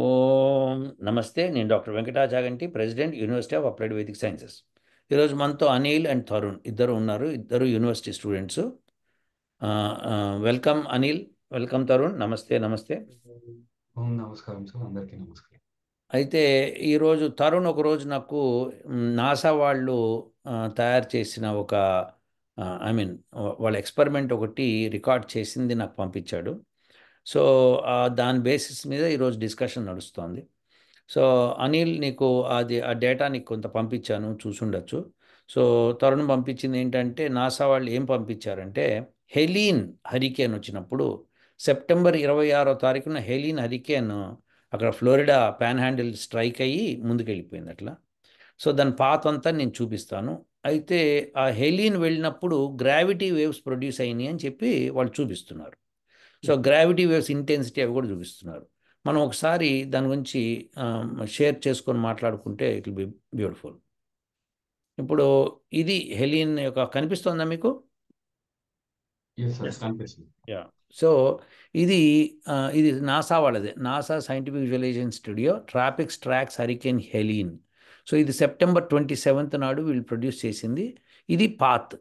ఓం నమస్తే. నేను doctor Venkata Chaganti, president, university of applied Vedic sciences. ఈరోజు మనతో అనిల్ అండ్ తరుణ్ ఇద్దరు ఉన్నారు. ఇద్దరు university students. Welcome Anil, welcome Tarun. నమస్తే నమస్తే. ఓం నమస్కారం సార్, అందరికీ నమస్కారం. అయితే ఈరోజు తరుణ్ ఒకరోజు నాకు నాసా వాళ్ళు తయారు చేసిన ఒక ఐ మీన్ వాళ్ళ ఎక్స్పెరిమెంట్ ఒకటి రికార్డ్ చేసింది నాకు పంపించాడు. సో దాని బేసిస్ మీద ఈరోజు డిస్కషన్ నడుస్తోంది. సో అనిల్, నీకు ఆ డేటా నీకు కొంత పంపించాను, చూసుండొచ్చు. సో తరుణ్ పంపించింది ఏంటంటే, నాసా వాళ్ళు ఏం పంపించారంటే, హెలీన్ హరికేన్ వచ్చినప్పుడు సెప్టెంబర్ 26వ తారీఖున హెలీన్ హరికేన్ అక్కడ ఫ్లోరిడా పాన్ హ్యాండిల్ స్ట్రైక్ అయ్యి ముందుకెళ్ళిపోయింది అట్లా. సో దాని పాత్ అంతా నేను చూపిస్తాను. అయితే ఆ హెలీన్ వెళ్ళినప్పుడు గ్రావిటీ వేవ్స్ ప్రొడ్యూస్ అయినాయి అని చెప్పి వాళ్ళు చూపిస్తున్నారు. సో గ్రావిటీ వేవ్స్ ఇంటెన్సిటీ అవి కూడా చూపిస్తున్నారు. మనం ఒకసారి దాని గురించి షేర్ చేసుకొని మాట్లాడుకుంటే ఇట్ విల్ బి బ్యూటిఫుల్. ఇప్పుడు ఇది హెలీన్ యొక్క కనిపిస్తోందా మీకు? ఎస్ సార్, కనిపిస్తుంది. యా. సో ఇది ఇది నాసా వాళ్ళది, NASA scientific visualisation studio tropics tracks hurricane Helene. So ఇది సెప్టెంబర్ 27th నాడు వీళ్ళు ప్రొడ్యూస్ చేసింది. ఇది పాత్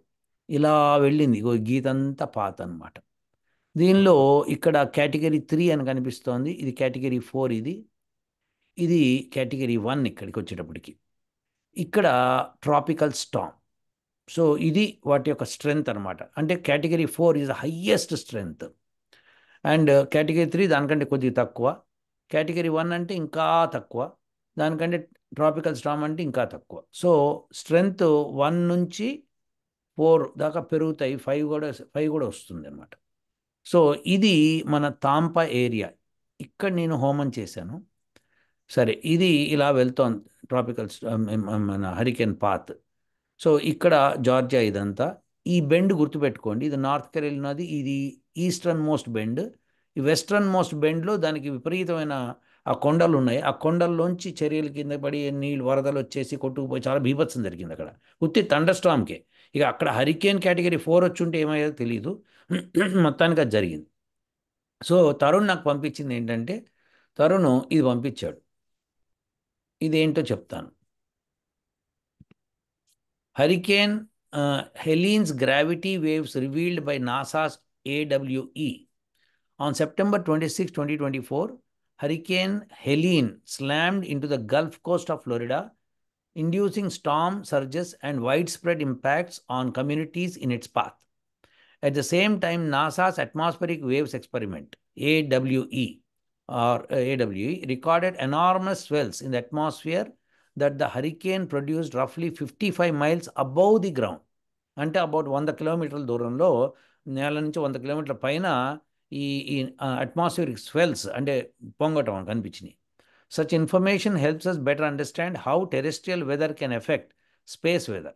ఇలా వెళ్ళింది, ఇగో గీతంతా పాత్ అనమాట. దీనిలో ఇక్కడ కేటగిరీ 3 అని కనిపిస్తోంది, ఇది కేటగిరీ 4, ఇది కేటగిరీ 1 ఇక్కడికి వచ్చేటప్పటికి. ఇక్కడ ట్రాపికల్ స్టామ్. సో ఇది వాటి యొక్క స్ట్రెంగ్త్ అనమాట. అంటే category 4 is the highest strength, and category 3 దానికంటే కొద్దిగా తక్కువ, కేటగిరీ 1 అంటే ఇంకా తక్కువ, దానికంటే ట్రాపికల్ స్టామ్ అంటే ఇంకా తక్కువ. సో స్ట్రెంగ్త్ 1 నుంచి 4 దాకా పెరుగుతాయి, 5 కూడా వస్తుంది అనమాట. సో ఇది మన తాంపా ఏరియా, ఇక్కడ నేను హోమం చేశాను. సరే, ఇది ఇలా వెళ్తోంది ట్రాపికల్ మన హరికేన్ పాత్. సో ఇక్కడ జార్జియా ఇదంతా. ఈ బెండ్ గుర్తుపెట్టుకోండి, ఇది నార్త్ కెరోలినాది, ఇది ఈస్టర్న్ మోస్ట్ బెండ్. ఈ వెస్ట్రన్ మోస్ట్ బెండ్లో దానికి విపరీతమైన ఆ కొండలు ఉన్నాయి. ఆ కొండల్లోంచి చర్యల కింద పడి నీళ్ళు వరదలు వచ్చేసి కొట్టుకుపోయి చాలా బీభత్సం జరిగింది అక్కడ, ఉత్తి థండర్స్టార్మ్కే. ఇక అక్కడ హరికేన్ కేటగిరీ 4 వచ్చి ఉంటే ఏమయ్యేదో తెలియదు. మొత్తానికి అది జరిగింది. సో తరుణ్ నాకు పంపించింది ఏంటంటే, తరుణ్ ఇది పంపించాడు. ఇదేంటో చెప్తాను. Hurricane Helene's gravity waves revealed by NASA's AWE. On September 26, 2024, Hurricane Helene slammed into the Gulf Coast of Florida, inducing storm surges and widespread impacts on communities in its path. At the same time, NASA's Atmospheric Waves Experiment, AWE, recorded enormous swells in the atmosphere that the hurricane produced roughly 55 miles above the ground. అంటే about 100 కిలోమీటర్ల దూరంలో, నేల నుంచి 100 కిలోమీటర్ల పైన ఈ ఈ atmospheric swells అంటే పొంగటం కనిపించినాయి. Such information helps us better understand how terrestrial weather can affect space weather.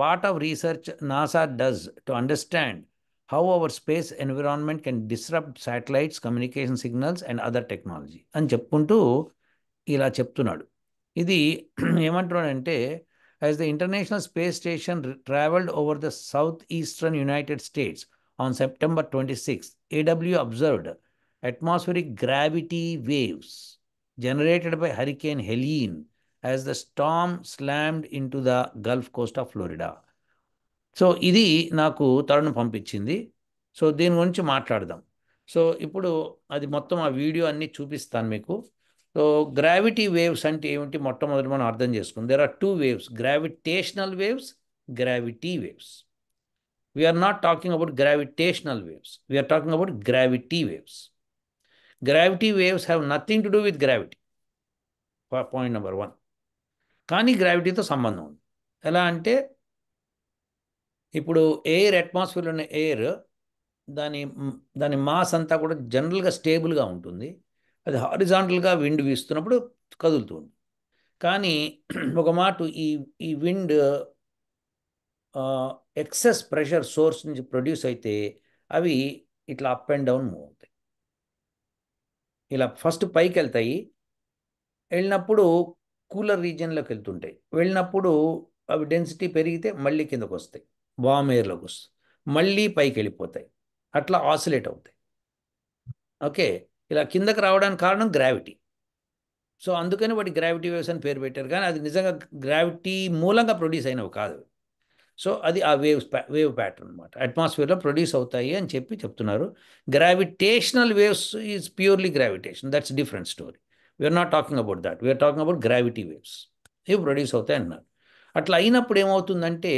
Part of research NASA does to understand how our space environment can disrupt satellites, communication signals, and other technology అని చెప్పుకుంటూ ఇలా చెప్తున్నాడు. ఇది ఏమంటున్నాడంటే, as the International Space Station traveled over the southeastern United States on September 26, AW observed atmospheric gravity waves generated by Hurricane Helene as the storm slammed into the Gulf Coast of Florida. So ఇది నాకు తరుణ్ పంపించింది. So దీని గురించి మాట్లాడదాం. So ఇప్పుడు అది మొత్తం ఆ వీడియో అన్నీ చూపిస్తాను మీకు. సో గ్రావిటీ వేవ్స్ అంటే ఏమిటి మొట్టమొదటి మనం అర్థం చేసుకుందాం. There are 2 waves, gravitational waves, gravity waves. We're not talking about gravitational waves, we're talking about gravity waves. Gravity waves have nothing to do with gravity, point number 1. కానీ గ్రావిటీతో సంబంధం ఉంది. ఎలా అంటే, ఇప్పుడు ఎయిర్, అట్మాస్ఫియర్లో ఉన్న ఎయిర్, దాని దాని మాస్ అంతా కూడా జనరల్గా స్టేబుల్గా ఉంటుంది. అది హారిజాంటల్గా విండ్ వీస్తున్నప్పుడు కదులుతుంది. కానీ ఒక మాట, ఈ ఈ విండ్ ఎక్సెస్ ప్రెషర్ సోర్స్ నుంచి ప్రొడ్యూస్ అయితే అవి ఇట్లా అప్ అండ్ డౌన్ మూవ్ అవుతాయి. ఇలా ఫస్ట్ పైకి వెళ్తాయి, వెళ్ళినప్పుడు కూలర్ రీజియన్లోకి వెళ్తుంటాయి, వెళ్ళినప్పుడు అవి డెన్సిటీ పెరిగితే మళ్ళీ కిందకు వస్తాయి, వామ్ ఎయిర్లోకి వస్తాయి, మళ్ళీ పైకి వెళ్ళిపోతాయి, అట్లా ఆసిలేట్ అవుతాయి. ఓకే, ఇలా కిందకి రావడానికి కారణం గ్రావిటీ. సో అందుకని వాటి గ్రావిటీ వేవ్స్ అని పేరు పెట్టారు, కానీ అది నిజంగా గ్రావిటీ మూలంగా ప్రొడ్యూస్ అయినవి కాదు. సో అది ఆ వేవ్ ప్యాటర్న్ అనమాట, అట్మాస్ఫియర్లో ప్రొడ్యూస్ అవుతాయి అని చెప్తున్నారు. Gravitational waves is purely gravitation, that's different story. We're not talking about that, we're talking about gravity waves. ఇవి ప్రొడ్యూస్ అవుతాయి అన్నారు. అట్లా అయినప్పుడు ఏమవుతుందంటే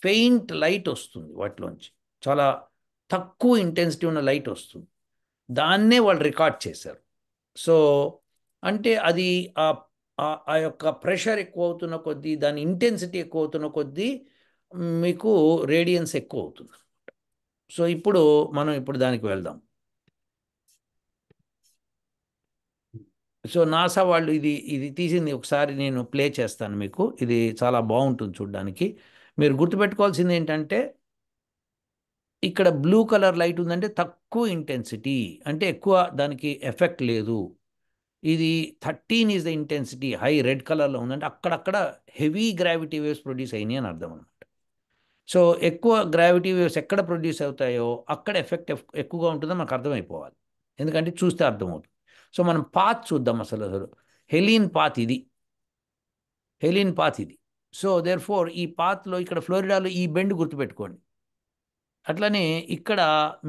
ఫెయింట్ లైట్ వస్తుంది వాటిలోంచి, చాలా తక్కువ ఇంటెన్సిటీ ఉన్న లైట్ వస్తుంది. దాన్నే వాళ్ళు రికార్డ్ చేశారు. సో అంటే అది ఆ యొక్క ప్రెషర్ ఎక్కువ అవుతున్న కొద్దీ, దాని ఇంటెన్సిటీ ఎక్కువ అవుతున్న కొద్దీ మీకు రేడియన్స్ ఎక్కువ అవుతుంది. సో మనం ఇప్పుడు దానికి వెళ్దాం. సో నాసా వాళ్ళు ఇది తీసింది ఒకసారి నేను ప్లే చేస్తాను మీకు. ఇది చాలా బాగుంటుంది చూడడానికి. మీరు గుర్తుపెట్టుకోవాల్సింది ఏంటంటే ఇక్కడ బ్లూ కలర్ లైట్ ఉందంటే తక్కువ ఇంటెన్సిటీ, అంటే ఎక్కువ దానికి ఎఫెక్ట్ లేదు. ఇది 13 is the intensity, high red కలర్లో ఉందంటే అక్కడక్కడ హెవీ గ్రావిటీ వేవ్స్ ప్రొడ్యూస్ అయినాయి అని అర్థం అనమాట. సో ఎక్కువ గ్రావిటీ వేవ్స్ ఎక్కడ ప్రొడ్యూస్ అవుతాయో అక్కడ ఎఫెక్ట్ ఎక్కువగా ఉంటుందో మనకు అర్థమైపోవాలి, ఎందుకంటే చూస్తే అర్థమవుతుంది. సో మనం పాత్ చూద్దాం. అసలు హెలీన్ పాత్ ఇది, హెలీన్ పాత్ ఇది. సో దేర్ ఫోర్ ఈ పాత్లో ఇక్కడ ఫ్లోరిడాలో ఈ బెండ్ గుర్తుపెట్టుకోండి. అట్లనే ఇక్కడ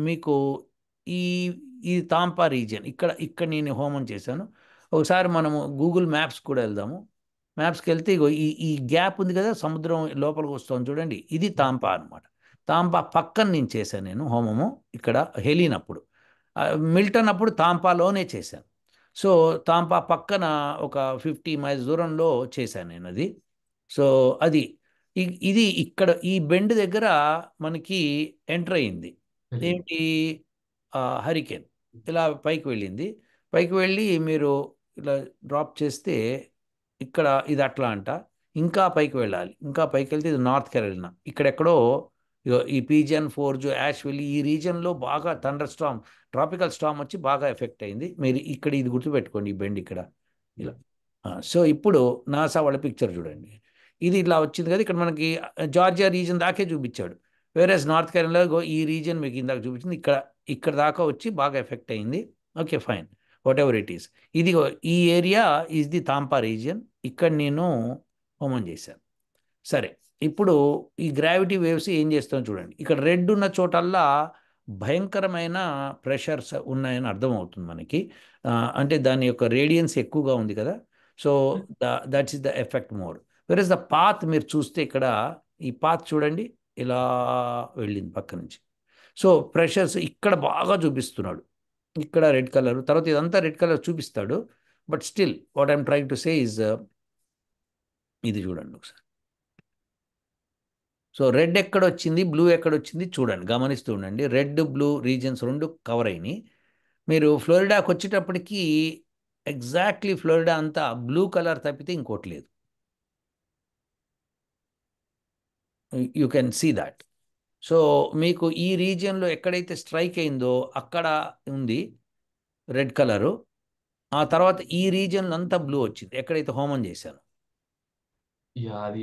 మీకు ఈ ఈ తాంపా రీజియన్, ఇక్కడ నేను హోమం చేశాను. ఒకసారి మనము గూగుల్ మ్యాప్స్ కూడా వెళ్దాము. మ్యాప్స్కి వెళ్తే ఇగో ఈ గ్యాప్ ఉంది కదా, సముద్రం లోపలికి వస్తుంది చూడండి, ఇది తాంపా అనమాట. తాంపా పక్కన నేను చేశాను నేను హోమము, ఇక్కడ హెలీన్ అప్పుడు. మిల్టన్ అప్పుడు తాంపాలోనే చేశాను. సో తాంపా పక్కన ఒక 50 మైల్స్ దూరంలో చేశాను నేను అది. సో అది ఇది ఇక్కడ ఈ బెండ్ దగ్గర మనకి ఎంటర్ అయింది. ఏంటి? హరికేన్ ఇలా పైకి వెళ్ళింది. పైకి వెళ్ళి మీరు ఇలా డ్రాప్ చేస్తే ఇక్కడ ఇది అట్లాంటా, ఇంకా పైకి వెళ్ళాలి. ఇంకా పైకి వెళ్తే ఇది నార్త్ కెరోలినా. ఇక్కడెక్కడో ఈ పీజియన్, ఫోర్జు, యాష్విల్లీ ఈ రీజియన్లో బాగా థండర్ స్టామ్, ట్రాపికల్ స్టామ్ వచ్చి బాగా ఎఫెక్ట్ అయింది. మీరు ఇక్కడ ఇది గుర్తుపెట్టుకోండి, ఈ బెండ్ ఇక్కడ ఇలా. సో ఇప్పుడు నాసా వాళ్ళ పిక్చర్ చూడండి, ఇది ఇలా వచ్చింది కదా. ఇక్కడ మనకి జార్జియా రీజియన్ దాకే చూపించాడు, వేరేస్ నార్త్ కెరోలినాలో ఈ రీజియన్ మీకు ఇందాక చూపించింది, ఇక్కడ దాకా వచ్చి బాగా ఎఫెక్ట్ అయింది. Okay fine, what ever it is. ఇది ఈ ఏరియా ఈజ్ ది తాంపా రీజియన్, ఇక్కడ నేను హోమం చేశాను. సరే, ఇప్పుడు ఈ గ్రావిటీ వేవ్స్ ఏం చేస్తామో చూడండి. ఇక్కడ రెడ్ ఉన్న చోటల్లా భయంకరమైన ప్రెషర్స్ ఉన్నాయని అర్థమవుతుంది మనకి. అంటే దాని యొక్క రేడియన్స్ ఎక్కువగా ఉంది కదా. So that's is the effect more. Where is the path మీరు చూస్తే ఇక్కడ ఈ పాత్ చూడండి, ఇలా వెళ్ళింది పక్క నుంచి. సో ప్రెషర్స్ ఇక్కడ బాగా చూపిస్తున్నాడు, ఇక్కడ రెడ్ కలర్, తర్వాత ఇదంతా రెడ్ కలర్ చూపిస్తాడు. But still what I'm trying to say is, ఇది చూడండి ఒకసారి. సో రెడ్ ఎక్కడొచ్చింది, బ్లూ ఎక్కడొచ్చింది చూడండి, గమనిస్తూ ఉండండి. రెడ్ బ్లూ రీజియన్స్ రెండు కవర్ అయినాయి. మీరు ఫ్లోరిడాకి వచ్చేటప్పటికి ఎగ్జాక్ట్లీ ఫ్లోరిడా అంతా బ్లూ కలర్ తప్పితే ఇంకోటి లేదు. You can see that. So మీకు ఈ రీజియన్లో ఎక్కడైతే స్ట్రైక్ అయిందో అక్కడ ఉంది రెడ్ కలరు. ఆ తర్వాత ఈ రీజియన్లో అంతా బ్లూ వచ్చింది ఎక్కడైతే హోమం చేశాను. యా, అది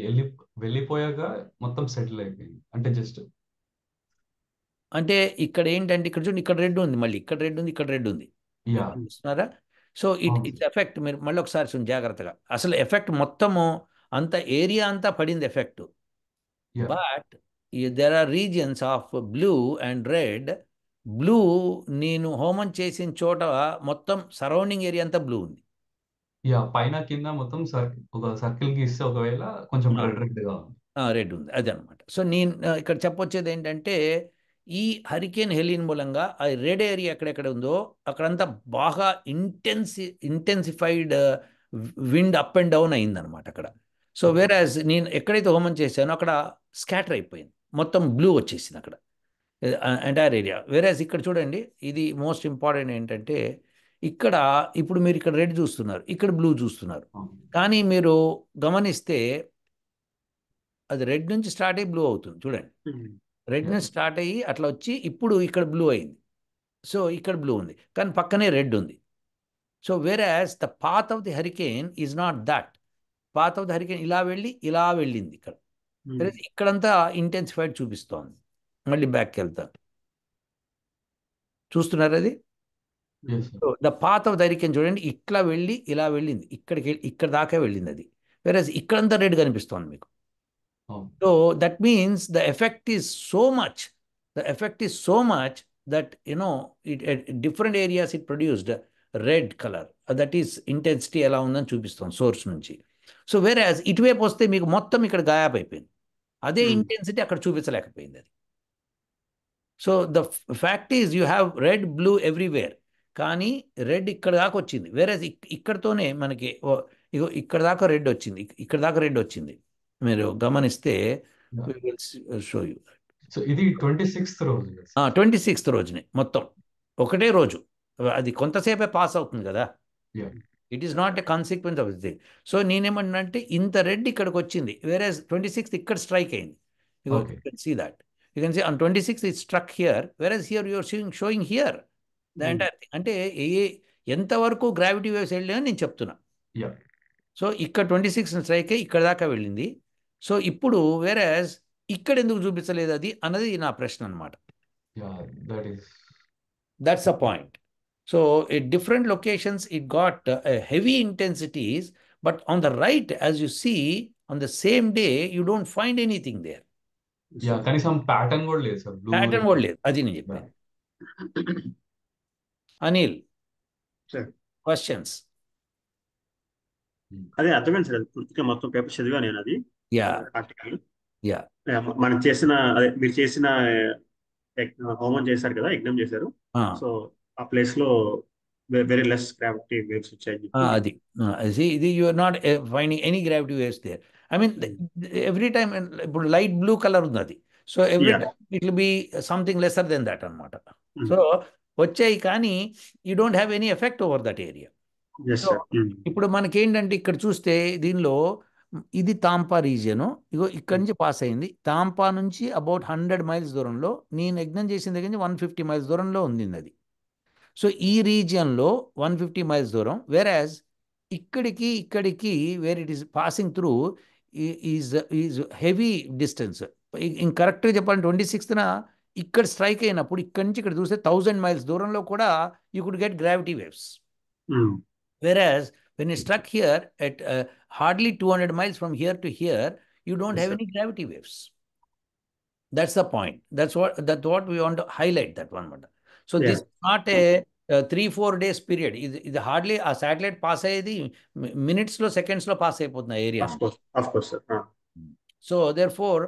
వెళ్ళిపోయాక మొత్తం సెటిల్ అయిపోయింది అంటే జస్ట్. అంటే ఇక్కడ ఏంటంటే ఇక్కడ చూడండి, ఇక్కడ రెడ్ ఉంది, మళ్ళీ ఇక్కడ రెడ్ ఉంది, ఇక్కడ రెడ్ ఉంది, యా, చూస్తున్నారా? సో అవును ఇట్స్ సార్. ఎఫెక్ట్. మీరు మళ్ళీ ఒకసారి చూడండి జాగ్రత్తగా. అసలు ఎఫెక్ట్ మొత్తము అంత ఏరియా అంతా పడింది effect. Yeah, but there are regions of blue and red. Blue నేను హోమం చేసిన చోట మొత్తం సరౌండింగ్ ఏరియా అంతా బ్లూ ఉంది. యా, పైన కింద మొత్తం ఒక సర్కిల్ గీస్తే ఒకవేళ కొంచెం రెడ్ గా ఉంది. రెడ్ ఉంది, అది అనమాట. సో నేను ఇక్కడ చెప్పొచ్చేది ఏంటంటే ఈ హరికేన్ హెలీన్ మూలంగా ఆ రెడ్ ఏరియా ఎక్కడెక్కడ ఉందో అక్కడంతా బాగా intensified wind up and down అయిందనమాట అక్కడ. సో వేరాజ్ నేను ఎక్కడైతే హోమం చేశానో అక్కడ స్కాటర్ అయిపోయింది, మొత్తం బ్లూ వచ్చేసింది అక్కడ ఎంటైర్ ఏరియా. వేరాజ్ ఇక్కడ చూడండి, ఇది మోస్ట్ ఇంపార్టెంట్ ఏంటంటే ఇక్కడ ఇప్పుడు మీరు ఇక్కడ రెడ్ చూస్తున్నారు, ఇక్కడ బ్లూ చూస్తున్నారు, కానీ మీరు గమనిస్తే అది రెడ్ నుంచి స్టార్ట్ అయ్యి బ్లూ అవుతుంది చూడండి. రెడ్ నుంచి స్టార్ట్ అయ్యి అట్లా వచ్చి ఇప్పుడు ఇక్కడ బ్లూ అయింది. సో ఇక్కడ బ్లూ ఉంది కానీ పక్కనే రెడ్ ఉంది. So whereas the path of the hurricane is not that. Path of the hurricane ఇలా వెళ్ళింది ఇక్కడ. ఇక్కడంతా ఇంటెన్సిఫైడ్ చూపిస్తోంది. మళ్ళీ బ్యాక్కి వెళ్తా, చూస్తున్నారు అది. Yes, sir. So the path of the hurricane చూడండి, ఇట్లా వెళ్ళి ఇలా వెళ్ళింది, ఇక్కడ దాకా వెళ్ళింది అది. వేరే ఇక్కడంతా రెడ్ కనిపిస్తోంది మీకు. Oh, so that means the effect is so much, the effect is so much that different areas it produced red colour. That is intensity ఎలా ఉందని చూపిస్తాం సోర్స్ నుంచి. సో వేరే ఇటువైపు వస్తే మీకు మొత్తం ఇక్కడ గాయాబ్ అయిపోయింది, అదే ఇంటెన్సిటీ అక్కడ చూపించలేకపోయింది అది. So the fact is you have read blue everywhere, కానీ రెడ్ ఇక్కడ దాకా వచ్చింది. వేరే ఇక్కడతోనే మనకి ఇగో ఇక్కడ దాకా రెడ్ వచ్చింది, ఇక్కడ దాకా రెడ్ వచ్చింది. మీరు గమనిస్తే షో యూ. సో ఇది 26th రోజు. 26th రోజునే మొత్తం ఒకటే రోజు, అది కొంతసేపే పాస్ అవుతుంది కదా, Yeah. It is not a consequence of the. So నేనేమంటున్నానంటే ఇంత రెడ్ ఇక్కడికి వచ్చింది, వేరే 26th ఇక్కడ స్ట్రైక్ అయింది. Okay. You can see that. You can see on 26th it struck here, whereas here you are showing here the entire thing. అంటే ఎంతవరకు gravity waves వెళ్ళాయని నేను చెప్తున్నా. Yeah. సో ఇక్కడ 26 స్ట్రైక్ ఇక్కడ దాకా వెళ్ళింది. సో ఇప్పుడు వేరేస్ ఇక్కడ ఎందుకు చూపించలేదు అది అన్నది నా ప్రశ్న అనమాట. Yeah, That's the point. So at different locations it got heavy intensities, but on the right, as you see, on the same day you don't find anything there. Yeah, కనీసం ప్యాటర్న్ కూడా లేదు సార్. ప్యాటర్న్ కూడా లేదు, అది నేను చెప్పాను. Anil, questions? అదే అర్థమైంది సార్, పూర్తిగా మొత్తం పేపర్ చదివా నేను అది. యా ఆర్టికల్ యా మనం చేసిన అదే మీరు చేసిన హోమం చేశారు కదా, యజ్ఞం చేశారు. సో ఆ ప్లేస్ లో వెరీ లెస్ గ్రావిటీ వేవ్స్ వచ్చాయి. అది ఇది you are not finding any gravity waves there. I mean every time ఇప్పుడు లైట్ బ్లూ కలర్ ఉంది అది, so every time it will be something lesser than that అనమాట. So వచ్చాయి కానీ you don't have any effect over that area. ఇప్పుడు మనకేంటంటే ఇక్కడ చూస్తే దీనిలో ఇది తాంపా రీజియను, ఇగో ఇక్కడి నుంచి పాస్ అయింది. తాంపా నుంచి అబౌట్ 100 మైల్స్ దూరంలో, నేను యజ్ఞం చేసిన దగ్గర నుంచి 150 మైల్స్ దూరంలో ఉంది అది. సో ఈ రీజియన్లో 150 మైల్స్ దూరం, వేరాజ్ ఇక్కడికి where it is passing through is heavy distance. కరెక్ట్గా చెప్పాలంటే 26th ఇక్కడ స్ట్రైక్ అయినప్పుడు ఇక్కడి నుంచి ఇక్కడ చూస్తే 1000 మైల్స్ దూరంలో కూడా you could get gravity waves. Whereas when you struck here at hardly 200 miles from here to here, you don't have any gravity waves. That's the point. That's what we want to highlight, that one. So this is not a 3-4 days period. It hardly a satellite pass ayedi minutes lo seconds lo pass ayipotuna area. Of course sir. So therefore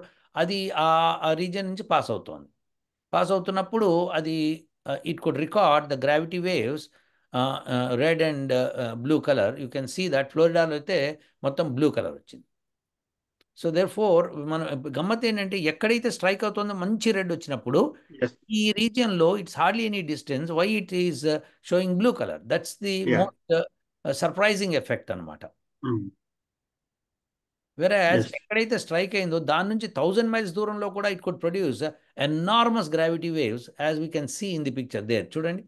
adi a region nunchi pass avutundi. Pass avutunnappudu adi it could record the gravity waves. Red and blue color. You can see that Florida lo aithe mottam blue color vachindi. So therefore మనం గమ్మత్ ఏంటంటే ఎక్కడైతే strike అవుతుందో మంచి red వచ్చినప్పుడు ఈ region లో it's hardly any distance, why it is showing blue colour. That's the most surprising effect అనమాట. వెరాజ్ ఎక్కడైతే స్ట్రైక్ అయిందో దాని నుంచి 1000 మైల్స్ దూరంలో కూడా it could produce enormous gravity waves, as we can see in the picture there. చూడండి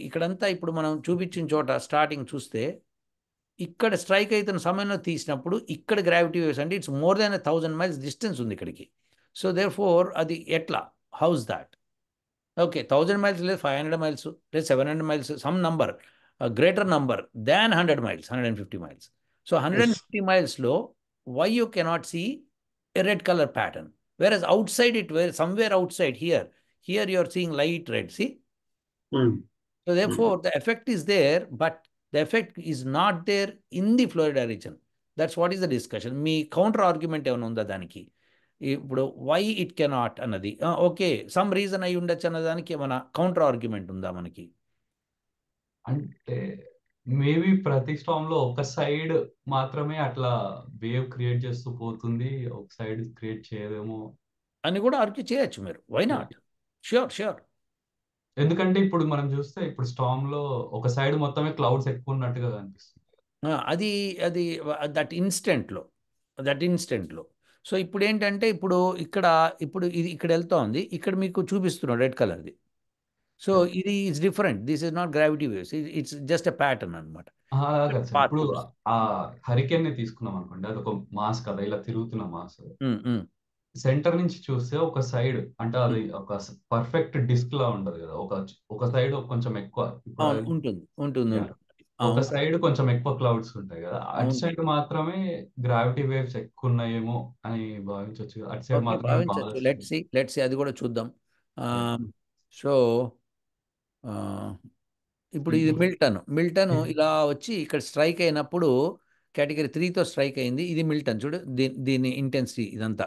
ఇక్కడంతా ఇప్పుడు మనం చూపించిన చోట స్టార్టింగ్ చూస్తే ఇక్కడ స్ట్రైక్ అవుతున్న సమయంలో తీసినప్పుడు ఇక్కడ గ్రావిటీ వేవ్స్ అంటే it's more than 1000 miles distance ఉంది ఇక్కడికి. సో దేర్ ఫోర్ అది ఎట్లా, హౌస్ దాట్? ఓకే, 1000 మైల్స్ లేదు, 500 మైల్స్ లేదు, 700 miles, some number greater number than 100 miles, 150 miles. So 150 మైల్స్లో why you cannot see a red colour pattern, whereas outside it somewhere outside here you are seeing light red. సి So therefore the effect is there, but the effect is not there in the Florida region. That's what is the discussion. Me counter argument ఏమైనా ఉందా దానికి? ఇప్పుడు why it cannot అన్నది okay, some reason అయి ఉండొచ్చు అన్నదానికి ఏమైనా కౌంటర్ ఆర్గ్యుమెంట్ ఉందా మనకి? అంటే మేబీ ప్రతి స్టామ్ లో ఒక సైడ్ మాత్రమే అట్లా వేవ్ క్రియేట్ చేస్తూ పోతుంది, ఒక సైడ్ క్రియేట్ చేయదేమో అని కూడా ఆర్గ్యూ చేయొచ్చు మీరు. Why not? ష్యూర్. ఎందుకంటే ఇప్పుడు మనం చూస్తే ఇప్పుడు స్టామ్ లో ఒక సైడ్ మొత్తమే క్లౌడ్స్ ఎక్కువ ఉన్నట్టుగా కనిపిస్తుంది. అది దట్ ఇన్స్టెంట్లో. సో ఇప్పుడు ఏంటంటే ఇప్పుడు ఇది ఇక్కడ వెళ్తా ఉంది, ఇక్కడ మీకు చూపిస్తున్నాడు రెడ్ కలర్ది. సో ఇది it's different, this is not gravity waves, it's just a pattern అనమాట. ఇప్పుడు ఆ హరికేన్ ని తీసుకున్నాం అనుకోండి, అది ఒక మాస్ కదా, ఇలా తిరుగుతున్న మాస్. సెంటర్ నుంచి చూస్తే ఒక సైడ్ అంటే అది ఒక పర్ఫెక్ట్ డిస్క్ లా ఉంటది కదా, ఒక సైడ్ కొంచెం ఎక్కువ. ఇప్పుడు అవును, ఉంటుంది ఉంటుంది yeah, ఉంటుంది. ఒక అవును సైడ్ కొంచెం ఎక్కువ క్లౌడ్స్ ఉంటాయి కదా, అటు అవును. సైడ్ మాత్రమే గ్రావిటీ వేవ్స్ ఎక్కువ ఉన్నాయేమో అని భావించవచ్చు. అటు సైడ్ ఓకే, మాత్రమే బాగా భావించవచ్చు. లెట్స్ సి అది కూడా చూద్దాం. సో ఇప్పుడు ఇది మిల్టన్ ఇలా వచ్చి ఇక్కడ స్ట్రైక్ అయినప్పుడు కేటగిరీ 3తో స్ట్రైక్ అయింది. ఇది మిల్టన్ చూడు, దీని ఇంటెన్సిటీ ఇదంతా.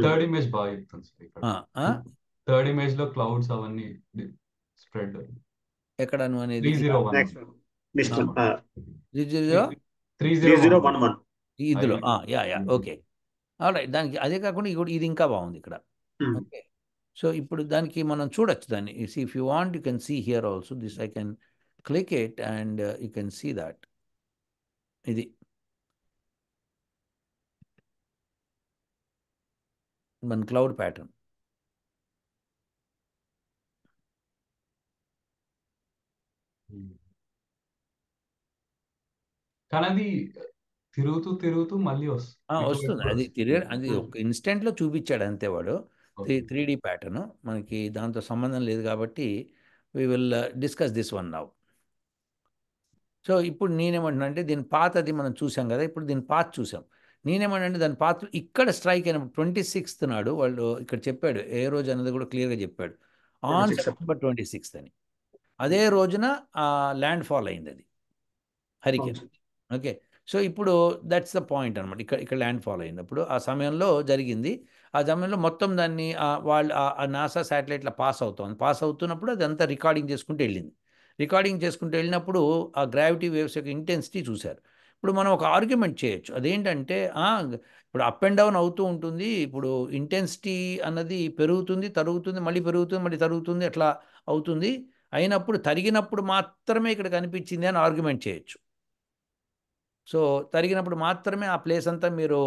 థర్డ్ ఇమేజ్ బాగా చెప్తుంది సార్. ఇక్కడ ఆ, ఆ? థర్డ్ ఇమేజ్ లో క్లౌడ్స్ అవన్నీ స్ప్రెడ్. ఎక్కడ నువ్వు అనేది 3011 నెక్స్ట్ నెక్స్ట్ 30 3011 ఇదిలో యా ఓకే. ఆల్రైట్, దానికి అదే కాకుండా ఇది ఇంకా బాగుంది ఇక్కడ. ఓకే, సో ఇప్పుడు దానికి మనం చూడొచ్చు దాన్ని. If you want you can see here also this I can click it and you can see that ఇది మన క్లౌడ్ ప్యాటర్న్. కానీ అది తిరుగుతూ తిరుగుతూ మళ్ళీ వస్తుంది అది అది ఒక ఇన్స్టెంట్లో చూపించాడు అంతే వాడు. 3D ప్యాటర్న్ మనకి దాంతో సంబంధం లేదు కాబట్టి we will discuss this one now. So ఇప్పుడు నేనేమంటున్నా అంటే దీని పాతది మనం చూసాం కదా, ఇప్పుడు దీని పాత చూసాం. నేనేమంటే దాని పాత ఇక్కడ స్ట్రైక్ అయినప్పుడు 26th నాడు వాళ్ళు ఇక్కడ చెప్పాడు ఏ రోజు అన్నది కూడా క్లియర్గా చెప్పాడు, ఆన్ 26 సెప్టెంబర్ 26th అని. అదే రోజున ల్యాండ్ ఫాల్ అయింది అది హరికేన్. ఓకే, సో ఇప్పుడు దట్స్ ద పాయింట్ అనమాట. ఇక్కడ ల్యాండ్ ఫాల్ అయినప్పుడు ఆ సమయంలో జరిగింది. ఆ సమయంలో మొత్తం దాన్ని వాళ్ళు ఆ నాసా శాటిలైట్లో పాస్ అవుతున్నప్పుడు అదంతా రికార్డింగ్ చేసుకుంటూ వెళ్ళింది. రికార్డింగ్ చేసుకుంటూ వెళ్ళినప్పుడు ఆ గ్రావిటీ వేవ్స్ యొక్క ఇంటెన్సిటీ చూశారు. ఇప్పుడు మనం ఒక ఆర్గ్యుమెంట్ చేయొచ్చు, అదేంటంటే ఇప్పుడు అప్ అండ్ డౌన్ అవుతూ ఉంటుంది. ఇప్పుడు ఇంటెన్సిటీ అన్నది పెరుగుతుంది, తరుగుతుంది, మళ్ళీ పెరుగుతుంది, మళ్ళీ తరుగుతుంది, అట్లా అవుతుంది. అయినప్పుడు తరిగినప్పుడు మాత్రమే ఇక్కడ కనిపించింది అని ఆర్గ్యుమెంట్ చేయొచ్చు. సో తరిగినప్పుడు మాత్రమే ఆ ప్లేస్ అంతా మీరు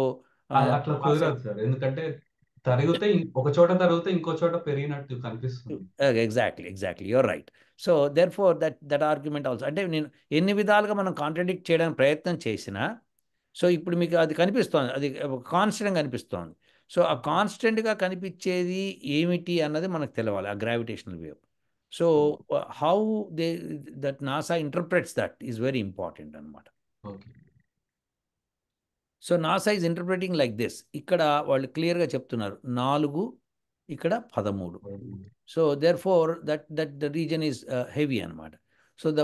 అట్లా కుదరదు సార్, ఎందుకంటే తరిగితే ఒక చోట తరిగితే ఇంకో చోట పెరిగినట్టు కనిపిస్తుంది. Exactly your right. So therefore that argument also, అంటే నేను ఎన్ని విధాలుగా మనం కాంట్రడిక్ట్ చేయడానికి ప్రయత్నం చేసినా, సో ఇప్పుడు మీకు అది కనిపిస్తోంది, అది కాన్స్టెంట్గా కనిపిస్తోంది. సో ఆ కాన్స్టెంట్గా కనిపించేది ఏమిటి అన్నది మనకు తెలవాలి, ఆ gravitational wave. So how that NASA interprets that is very important అనమాట. Okay, so NASA is interpreting like this. ఇక్కడ వాళ్ళు క్లియర్గా చెప్తున్నారు 4, ఇక్కడ 13. So therefore that the reason is heavy అనమాట. So the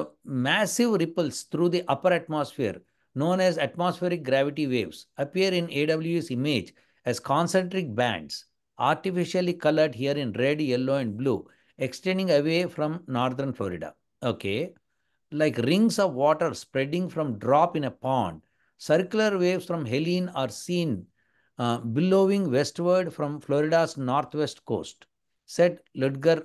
massive ripples through the upper atmosphere known as atmospheric gravity waves appear in AWS image as concentric bands, artificially colored here in red, yellow, and blue, extending away from northern Florida. Okay, like rings of water spreading from drop in a pond. Circular waves from Helene are seen billowing westward from Florida's northwest coast, said Ludger,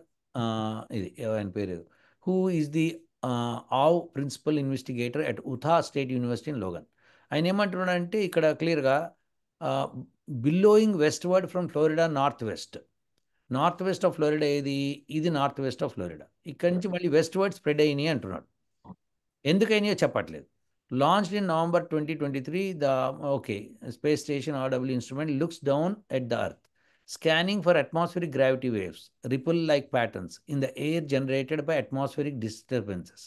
who is the AW principal investigator at Utah State University in Logan. ఆయన ఏమంటున్నాడంటే ఇక్కడ క్లియర్గా billowing westward from Florida north west of Florida ఇది north west of Florida. ఇక్కడి నుంచి మళ్ళీ westward spread అయినాయి అంటున్నాడు. ఎందుకైనాయో చెప్పట్లేదు. Launched in November 2023, the Space Station RW instrument looks down at the Earth, scanning for atmospheric gravity waves, ripple-like patterns in the air generated by atmospheric disturbances,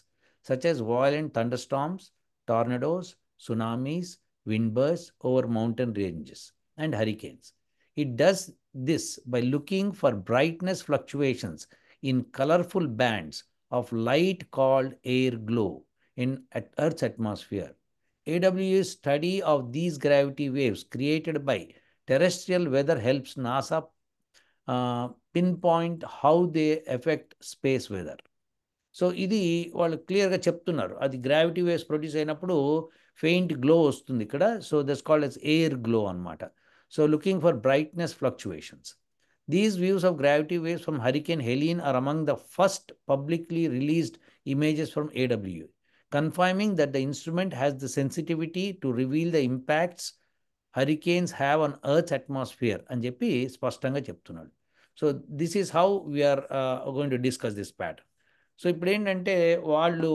such as violent thunderstorms, tornadoes, tsunamis, windbursts over mountain ranges, and hurricanes. It does this by looking for brightness fluctuations in colorful bands of light called air glow in Earth's atmosphere. AWS study of these gravity waves created by terrestrial weather helps NASA pinpoint how they affect space weather. So ఇది వాళ్ళు క్లియర్గా చెప్తున్నారు, అది gravity waves produce అయినప్పుడు faint glow వస్తుంది ఇక్కడ. So that's called as air glow అనమాట. So looking for brightness fluctuations. These views of gravity waves from Hurricane Helene are among the first publicly released images from AWS, confirming that the instrument has the sensitivity to reveal the impacts hurricanes have on Earth's atmosphere అని చెప్పి స్పష్టంగా చెప్తున్నాడు. So this is how we're going to discuss this pattern. So ఇప్పుడు ఏంటంటే వాళ్ళు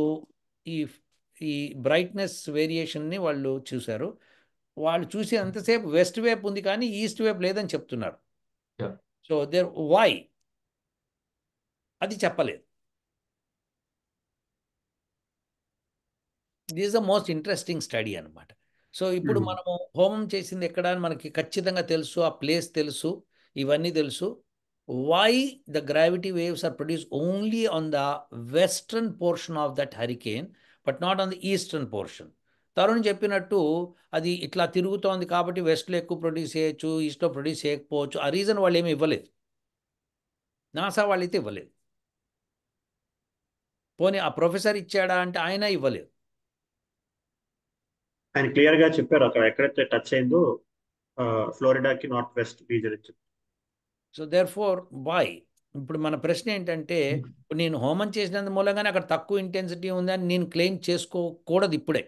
ఈ brightness వేరియేషన్ని వాళ్ళు చూశారు. వాళ్ళు చూసి అంతసేపు వెస్ట్ వైపు ఉంది కానీ ఈస్ట్ వైపు లేదని చెప్తున్నారు. Yeah. సో దేర్ వై అది చెప్పలేదు. This is the most interesting study అనమాట. సో ఇప్పుడు మనము హోమం చేసింది ఎక్కడ అని మనకి ఖచ్చితంగా తెలుసు, ఆ ప్లేస్ తెలుసు, ఇవన్నీ తెలుసు. Why the gravity waves are produce only on the western portion of that hurricane but not on the eastern portion. Tarun చెప్పినట్టు అది ఇట్లా తిరుగుతోంది కాబట్టి వెస్ట్లో ఎక్కువ ప్రొడ్యూస్ చేయొచ్చు, ఈస్ట్లో ప్రొడ్యూస్ చేయకపోవచ్చు. ఆ రీజన్ వాళ్ళు ఏమి ఇవ్వలేదు, నాసా వాళ్ళైతే ఇవ్వలేదు. పోనీ ఆ ప్రొఫెసర్ ఇచ్చాడా అంటే ఆయన ఇవ్వలేదు. ఆయన క్లియర్ గా చెప్పారు అక్కడ ఎక్కడైతే టచ్ అయిందో ఫ్లోరిడాకి north west region. So therefore why. ఇప్పుడు మన ప్రశ్న ఏంటంటే, నేను హోమం చేసినందు మూలంగానే అక్కడ తక్కువ ఇంటెన్సిటీ ఉందని నేను క్లెయిమ్ చేసుకోకూడదు ఇప్పుడే,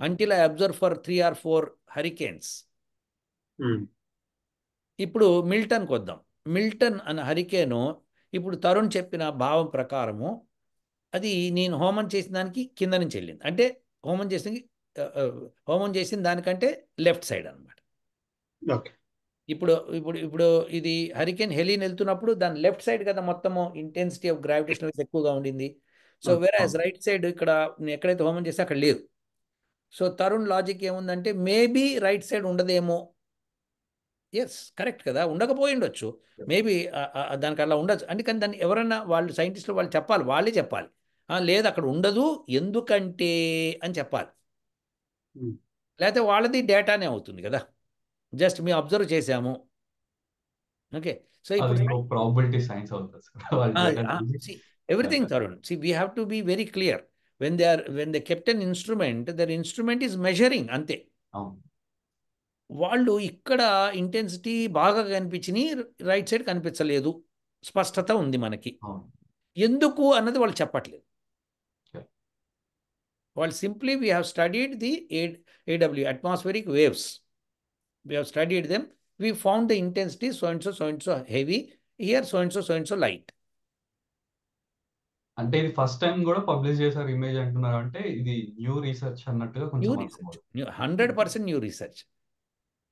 until I observe for 3 or 4 Hurricanes. ఇప్పుడు మిల్టన్కి వద్దాం. మిల్టన్ అనే హరికేను ఇప్పుడు తరుణ్ చెప్పిన భావం ప్రకారము అది నేను హోమం చేసిన దానికి కింద నుంచి వెళ్ళింది, అంటే హోమం చేసిన దానికంటే లెఫ్ట్ సైడ్ అనమాట. ఇప్పుడు ఇప్పుడు ఇప్పుడు ఇది హరికేన్ హెలీన్ వెళ్తున్నప్పుడు దాని లెఫ్ట్ సైడ్ కదా మొత్తము ఇంటెన్సిటీ ఆఫ్ గ్రావిటేషన్ ఎక్కువగా ఉండింది. సో వేరే రైట్ సైడ్ ఇక్కడ ఎక్కడైతే హోమం చేస్తే అక్కడ లేదు. సో తరుణ్ లాజిక్ ఏముందంటే మేబీ రైట్ సైడ్ ఉండదేమో. ఎస్ కరెక్ట్ కదా, ఉండకపోయిండొచ్చు, మేబీ దానికి అలా ఉండొచ్చు. అందుకని దాన్ని ఎవరన్నా వాళ్ళు సైంటిస్టులు వాళ్ళు చెప్పాలి, వాళ్ళే చెప్పాలి, లేదు అక్కడ ఉండదు ఎందుకంటే అని చెప్పాలి. లేకపోతే వాళ్ళది డేటానే అవుతుంది కదా, జస్ట్ మేము అబ్జర్వ్ చేసాము. ఓకే, సో ఇప్పుడు ప్రాబబిలిటీ సైన్స్ అవుతుంది. Everything Tarun, we have to be very clear. when they kept an instrument, their instrument is measuring అంతే. వాళ్ళు ఇక్కడ ఇంటెన్సిటీ బాగా కనిపించి రైట్ సైడ్ కనిపించలేదు, స్పష్టత ఉంది మనకి, ఎందుకు అన్నది వాళ్ళు చెప్పట్లేదు. వాళ్ళు simply we have studied the AW atmospheric waves, we have studied them, we found the intensity so and so heavy here, so and so light. అంటే ఇది ఫస్ట్ టైం కూడా పబ్లిష్ చేశారు ఇమేజ్ అంటున్నారు, అంటే ఇది న్యూ రీసెర్చ్ అన్నట్టుగా కొంచెం 100% new research.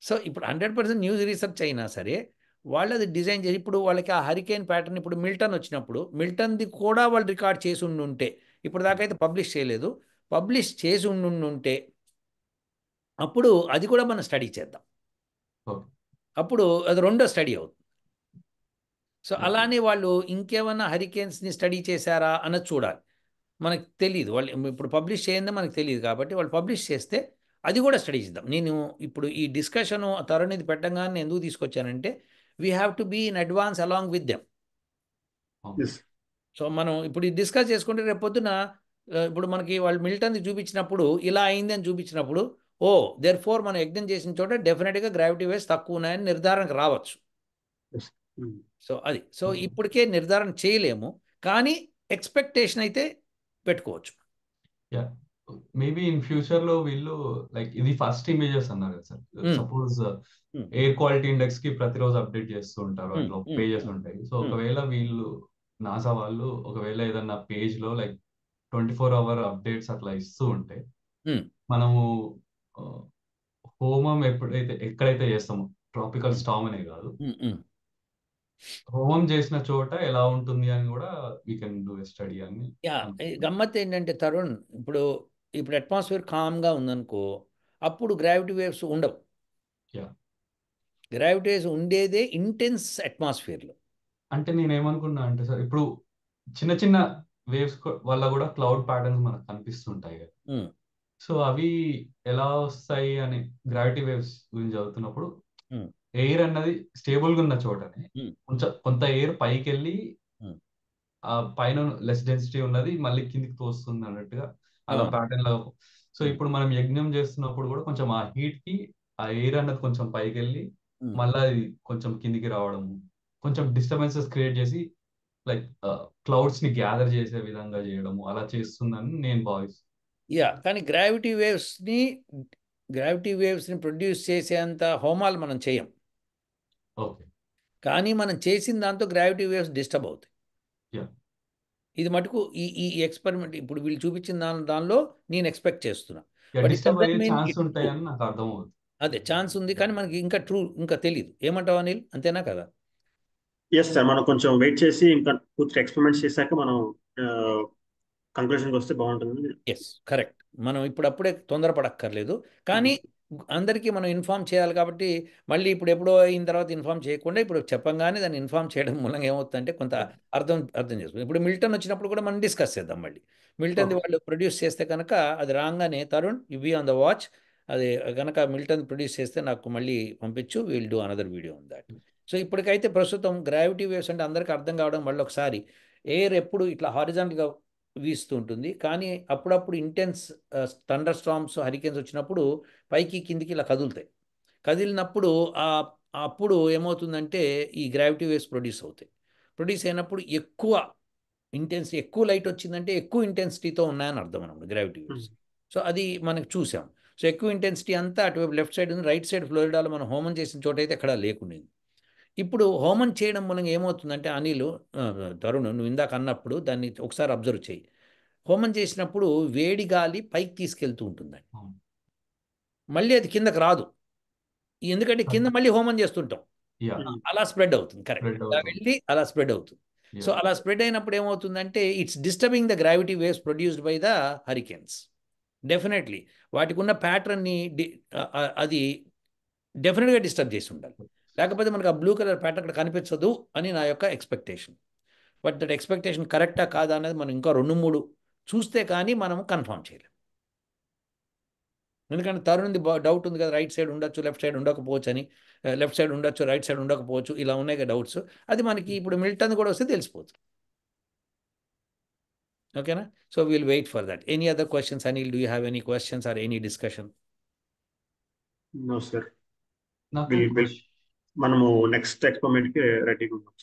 So ఇప్పుడు 100% న్యూ రీసెర్చ్ అయినా సరే వాళ్ళు అది డిజైన్ చేసి, ఇప్పుడు వాళ్ళకి ఆ హరికేన్ ప్యాటర్న్, ఇప్పుడు మిల్టన్ వచ్చినప్పుడు మిల్టన్ది కూడా వాళ్ళు రికార్డ్ చేసి ఉంటే, ఇప్పుడు దాకా అయితే పబ్లిష్ చేయలేదు, పబ్లిష్ చేసి ఉంటే అప్పుడు అది కూడా మనం స్టడీ చేద్దాం, అప్పుడు అది రెండో స్టడీ అవుతుంది. సో అలానే వాళ్ళు ఇంకేమైనా హరికేన్స్ని స్టడీ చేశారా అన్నది చూడాలి, మనకు తెలియదు. వాళ్ళు ఇప్పుడు పబ్లిష్ చేయందే మనకు తెలియదు, కాబట్టి వాళ్ళు పబ్లిష్ చేస్తే అది కూడా స్టడీ చేద్దాం. నేను ఇప్పుడు ఈ డిస్కషను తరుణ్ పెట్టగానే ఎందుకు తీసుకొచ్చానంటే, we have to be in advance along with them. So మనం ఇప్పుడు డిస్కస్ చేసుకుంటే రేపు పొద్దున ఇప్పుడు మనకి వాళ్ళు మిల్టన్ది చూపించినప్పుడు ఇలా అయింది అని చూపించినప్పుడు, దేర్ ఫోర్ మనం యజ్ఞం చేసిన చోట డెఫినెట్గా గ్రావిటీ వేవ్స్ తక్కువ ఉన్నాయని నిర్ధారణకు రావచ్చు. సో ఇప్పటికే నిర్ధారణ చేయలేము, కానీ ఎక్స్పెక్టేషన్ అయితే పెట్టుకోవచ్చు. మేబీ ఇన్ ఫ్యూచర్ లో వీళ్ళు లైక్ ఇది ఫస్ట్ ఇమేజెస్ అన్నారు కదా sir, suppose air quality index కి ప్రతిరోజు అప్డేట్ చేస్తూ ఉంటారు, అట్లా పేజెస్ ఉంటాయి. సో ఒకవేళ వీళ్ళు నాసా వాళ్ళు ఒకవేళ ఏదన్నా పేజ్ లో లైక్ 24 hour అప్డేట్స్ అట్లా ఇస్తూ ఉంటే, మనము హోమం ఎక్కడైతే చేస్తామో, ట్రాపికల్ స్టార్మ్ అనే కాదు, హోమం చేసిన చోట ఎలా ఉంటుంది అని కూడా we can do a study అని. గమ్మత్ ఏంటంటే తరుణ్, ఇప్పుడు అట్మాస్ఫియర్ కామ్గా ఉందనుకో, అప్పుడు గ్రావిటీ వేవ్స్ ఉండవు. గ్రావిటీ వేవ్స్ ఉండేదే ఇంటెన్స్ అట్మాస్ఫియర్లో. అంటే నేనేమనుకున్నా అంటే సార్, ఇప్పుడు చిన్న చిన్న వేవ్స్ వల్ల కూడా క్లౌడ్ ప్యాటర్న్స్ మనకు కనిపిస్తుంటాయి కదా, సో అవి ఎలా వస్తాయి అని గ్రావిటీ వేవ్స్ గురించి చదువుతున్నప్పుడు, ఎయిర్ అన్నది స్టేబుల్ గా ఉన్న చోటనే కొంత ఎయిర్ పైకి వెళ్ళి ఆ పైన లెస్ డెన్సిటీ ఉన్నది మళ్ళీ కిందికి తోస్తుంది అన్నట్టుగా అలా ప్యాటర్న్ లో. సో ఇప్పుడు మనం యజ్ఞం చేస్తున్నప్పుడు కూడా కొంచెం ఆ హీట్ కి ఆ ఎయిర్ అన్నది కొంచెం పైకి వెళ్ళి మళ్ళీ అది కొంచెం కిందికి రావడము, కొంచెం డిస్టర్బెన్సెస్ క్రియేట్ చేసి లైక్ క్లౌడ్స్ ని గ్యాదర్ చేసే విధంగా చేయడము అలా చేస్తుందని నేను భావిస్తాను. కానీ గ్రావిటీ వేవ్స్ ని ప్రొడ్యూస్ చేసేంత హోమాలు మనం చేయం. కానీ మనం చేసిన దాంతో గ్రావిటీ వేవ్స్ డిస్టర్బ్ అవుతాయి. ఇది మటుకు ఈ ఎక్స్పెరిమెంట్ ఇప్పుడు వీళ్ళు చూపించిన దానిలో నేను ఎక్స్పెక్ట్ చేస్తున్నా. అదే ఛాన్స్ ఉంది, కానీ మనకి ఇంకా తెలియదు. ఏమంటావు అనిల్, అంతేనా కదా? ఎస్ సార్, మనం కొంచెం వెయిట్ చేసి ఇంకా 2-3 ఎక్స్పెరిమెంట్స్ చేశాక మనం కంక్లూషన్కి వస్తే బాగుంటుంది. Yes, correct. మనం ఇప్పుడప్పుడే తొందరపడక్కర్లేదు, కానీ అందరికీ మనం ఇన్ఫామ్ చేయాలి కాబట్టి మళ్ళీ ఇప్పుడు ఎప్పుడో అయిన తర్వాత ఇన్ఫామ్ చేయకుండా ఇప్పుడు చెప్పంగానే దాన్ని ఇన్ఫామ్ చేయడం మూలంగా ఏమవుతుందంటే కొంత అర్థం చేసుకుంది. ఇప్పుడు మిల్టన్ వచ్చినప్పుడు కూడా మనం డిస్కస్ చేద్దాం. మళ్ళీ మిల్టన్ది వాళ్ళు ప్రొడ్యూస్ చేస్తే కనుక అది రాగానే Tarun you be on the watch. అది కనుక మిల్టన్ ప్రొడ్యూస్ చేస్తే నాకు మళ్ళీ పంపించు, will do another video on that. So ఇప్పటికైతే ప్రస్తుతం గ్రావిటీ వేవ్స్ అంటే అందరికీ అర్థం కావడం మళ్ళీ ఒకసారి, ఎయిర్ ఎప్పుడు ఇట్లా హారిజాంటల్గా వీస్తూ ఉంటుంది, కానీ అప్పుడప్పుడు ఇంటెన్స్ థండర్ స్టార్మ్స్, హరికేన్స్ వచ్చినప్పుడు పైకి కిందికి ఇలా కదులుతాయి. కదిలినప్పుడు అప్పుడు ఏమవుతుందంటే ఈ గ్రావిటీ వేవ్స్ ప్రొడ్యూస్ అవుతాయి. ప్రొడ్యూస్ అయినప్పుడు ఎక్కువ లైట్ వచ్చిందంటే ఎక్కువ ఇంటెన్సిటీతో ఉన్నాయని అర్థం అన్నమాట గ్రావిటీ వేవ్స్. సో అది మనకు చూసాం. సో ఎక్కువ ఇంటెన్సిటీ అంతా అటువైపు లెఫ్ట్ సైడ్ ఉంది. రైట్ సైడ్ ఫ్లోరిడాలో మనం హోమం చేసిన చోట అయితే ఎక్కడా లేకుండింది. ఇప్పుడు హోమం చేయడం మనం ఏమవుతుందంటే అనిల్, తరుణ్, నువ్వు ఇందాక అన్నప్పుడు దాన్ని ఒకసారి అబ్జర్వ్ చేయి. హోమం చేసినప్పుడు వేడి గాలి పైకి తీసుకెళ్తూ ఉంటుందండి, మళ్ళీ అది కిందకి రాదు. ఎందుకంటే కింద మళ్ళీ హోమం చేస్తుంటాం, అలా స్ప్రెడ్ అవుతుంది. కరెక్ట్, అలా వెళ్ళి అలా స్ప్రెడ్ అవుతుంది. సో అలా స్ప్రెడ్ అయినప్పుడు ఏమవుతుందంటే it's disturbing the gravity waves produced by the Hurricanes. Definitely వాటికి ఉన్న ప్యాటర్న్ని అది డెఫినెట్గా డిస్టర్బ్ చేసి ఉండాలి, లేకపోతే మనకు ఆ బ్లూ కలర్ ప్యాటర్న్ అక్కడ కనిపించదు అని నా యొక్క ఎక్స్పెక్టేషన్. బట్ దట్ ఎక్స్పెక్టేషన్ కరెక్టా కాదా అనేది మనం ఇంకా 2-3 చూస్తే కానీ మనం కన్ఫర్మ్ చేయలేం. ఎందుకంటే తరుణ్ది డౌట్ ఉంది కదా, రైట్ సైడ్ ఉండొచ్చు, లెఫ్ట్ సైడ్ ఉండకపోవచ్చు అని. లెఫ్ట్ సైడ్ ఉండొచ్చు, రైట్ సైడ్ ఉండకపోవచ్చు, ఇలా ఉన్నాయి కదా డౌట్స్. అది మనకి ఇప్పుడు మిల్టన్ కూడా వస్తే తెలిసిపోతుంది. ఓకేనా? So will wait for that. Any other questions Anil? Do you have any questions or any discussion? No sir, మనము నెక్స్ట్ ఎక్స్పెరిమెంట్ కి రెడీగా ఉన్నాం.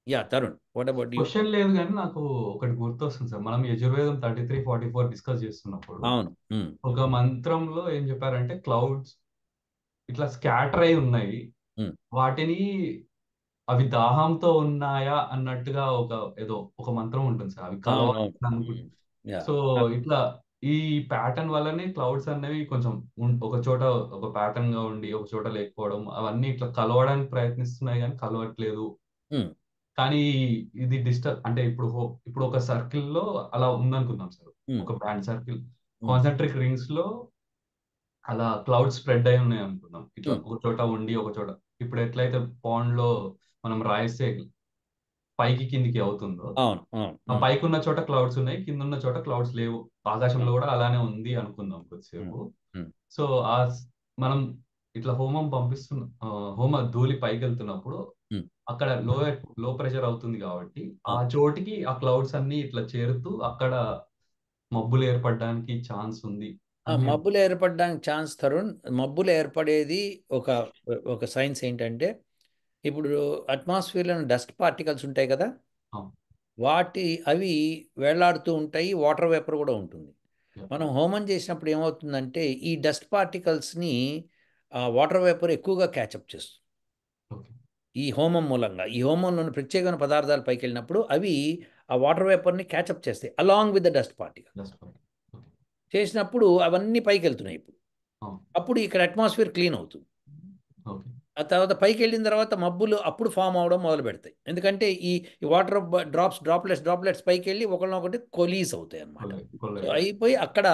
Yeah Tarun, what about you? Question లేదు, కానీ నాకు ఒకటి గుర్తొస్తుంది సార్. మనం యజుర్వేదం 33-44 డిస్కస్ చేస్తున్నప్పుడు అవును, ఒక మంత్రంలో ఏం చెప్పారంటే క్లౌడ్స్ ఇట్లా స్కాటర్ అయి ఉన్నాయి, వాటిని అవి దాహంతో ఉన్నాయా అన్నట్టుగా ఏదో ఒక మంత్రం ఉంటుంది సార్, అవి కలవాలి. సో ఇట్లా ఈ ప్యాటర్న్ వల్లనే క్లౌడ్స్ అనేవి కొంచెం ఒక చోట ఒక ప్యాటర్న్ గా ఉండి ఒక చోట లేకపోవడం, అవన్నీ ఇట్లా కలవడానికి ప్రయత్నిస్తున్నాయి కానీ కలవట్లేదు. కానీ ఇది అంటే ఇప్పుడు ఒక సర్కిల్ లో అలా ఉందనుకుందాం సార్, ఒక బ్యాండ్ సర్కిల్ కాన్సెంట్రిక్ రింగ్స్ లో అలా క్లౌడ్ స్ప్రెడ్ అయి ఉన్నాయి అనుకుందాం. ఇట్లా ఒక చోట ఉండి ఒక చోట, ఇప్పుడు ఎట్లయితే పాండ్ లో మనం రాయిస్తే పైకి కిందికి అవుతుందో, ఆ పైకి ఉన్న చోట క్లౌడ్స్ ఉన్నాయి, కింద ఉన్న చోట క్లౌడ్స్ లేవు. ఆకాశంలో కూడా అలానే ఉంది అనుకుందాం కొద్దిసేపు. సో మనం ఇట్లా హోమ ధూళి పైకి వెళ్తున్నప్పుడు అక్కడ లో ప్రెషర్ అవుతుంది కాబట్టి ఆ చోటికి ఆ క్లౌడ్స్ అన్ని ఇట్లా చేరుతూ అక్కడ మబ్బులు ఏర్పడడానికి ఛాన్స్ ఉంది. మబ్బులు ఏర్పడడానికి ఛాన్స్ తరుణ్, మబ్బులు ఏర్పడేది ఒక సైన్స్ ఏంటంటే, ఇప్పుడు అట్మాస్ఫియర్లో డస్ట్ పార్టికల్స్ ఉంటాయి కదా, అవి వేళ్లాడుతూ ఉంటాయి, వాటర్ వేపర్ కూడా ఉంటుంది. మనం హోమం చేసినప్పుడు ఏమవుతుందంటే ఈ డస్ట్ పార్టికల్స్ని వాటర్ వేపర్ ఎక్కువగా క్యాచప్ చేస్తుంది. ఈ హోమంలోని ప్రత్యేకమైన పదార్థాలు పైకి వెళ్ళినప్పుడు అవి ఆ వాటర్ వేపర్ని క్యాచప్ చేస్తాయి along with the dust particle. చేసినప్పుడు అవన్నీ పైకి వెళ్తున్నాయి. అప్పుడు ఇక్కడ అట్మాస్ఫియర్ క్లీన్ అవుతుంది. ఆ తర్వాత పైకి వెళ్ళిన తర్వాత మబ్బులు అప్పుడు ఫామ్ అవడం మొదలు పెడతాయి. ఎందుకంటే ఈ వాటర్ డ్రాప్లెట్స్ పైకి వెళ్ళి ఒకళ్ళొకటి కొలీజ్ అవుతాయి అన్నమాట. సో అయిపోయి అక్కడ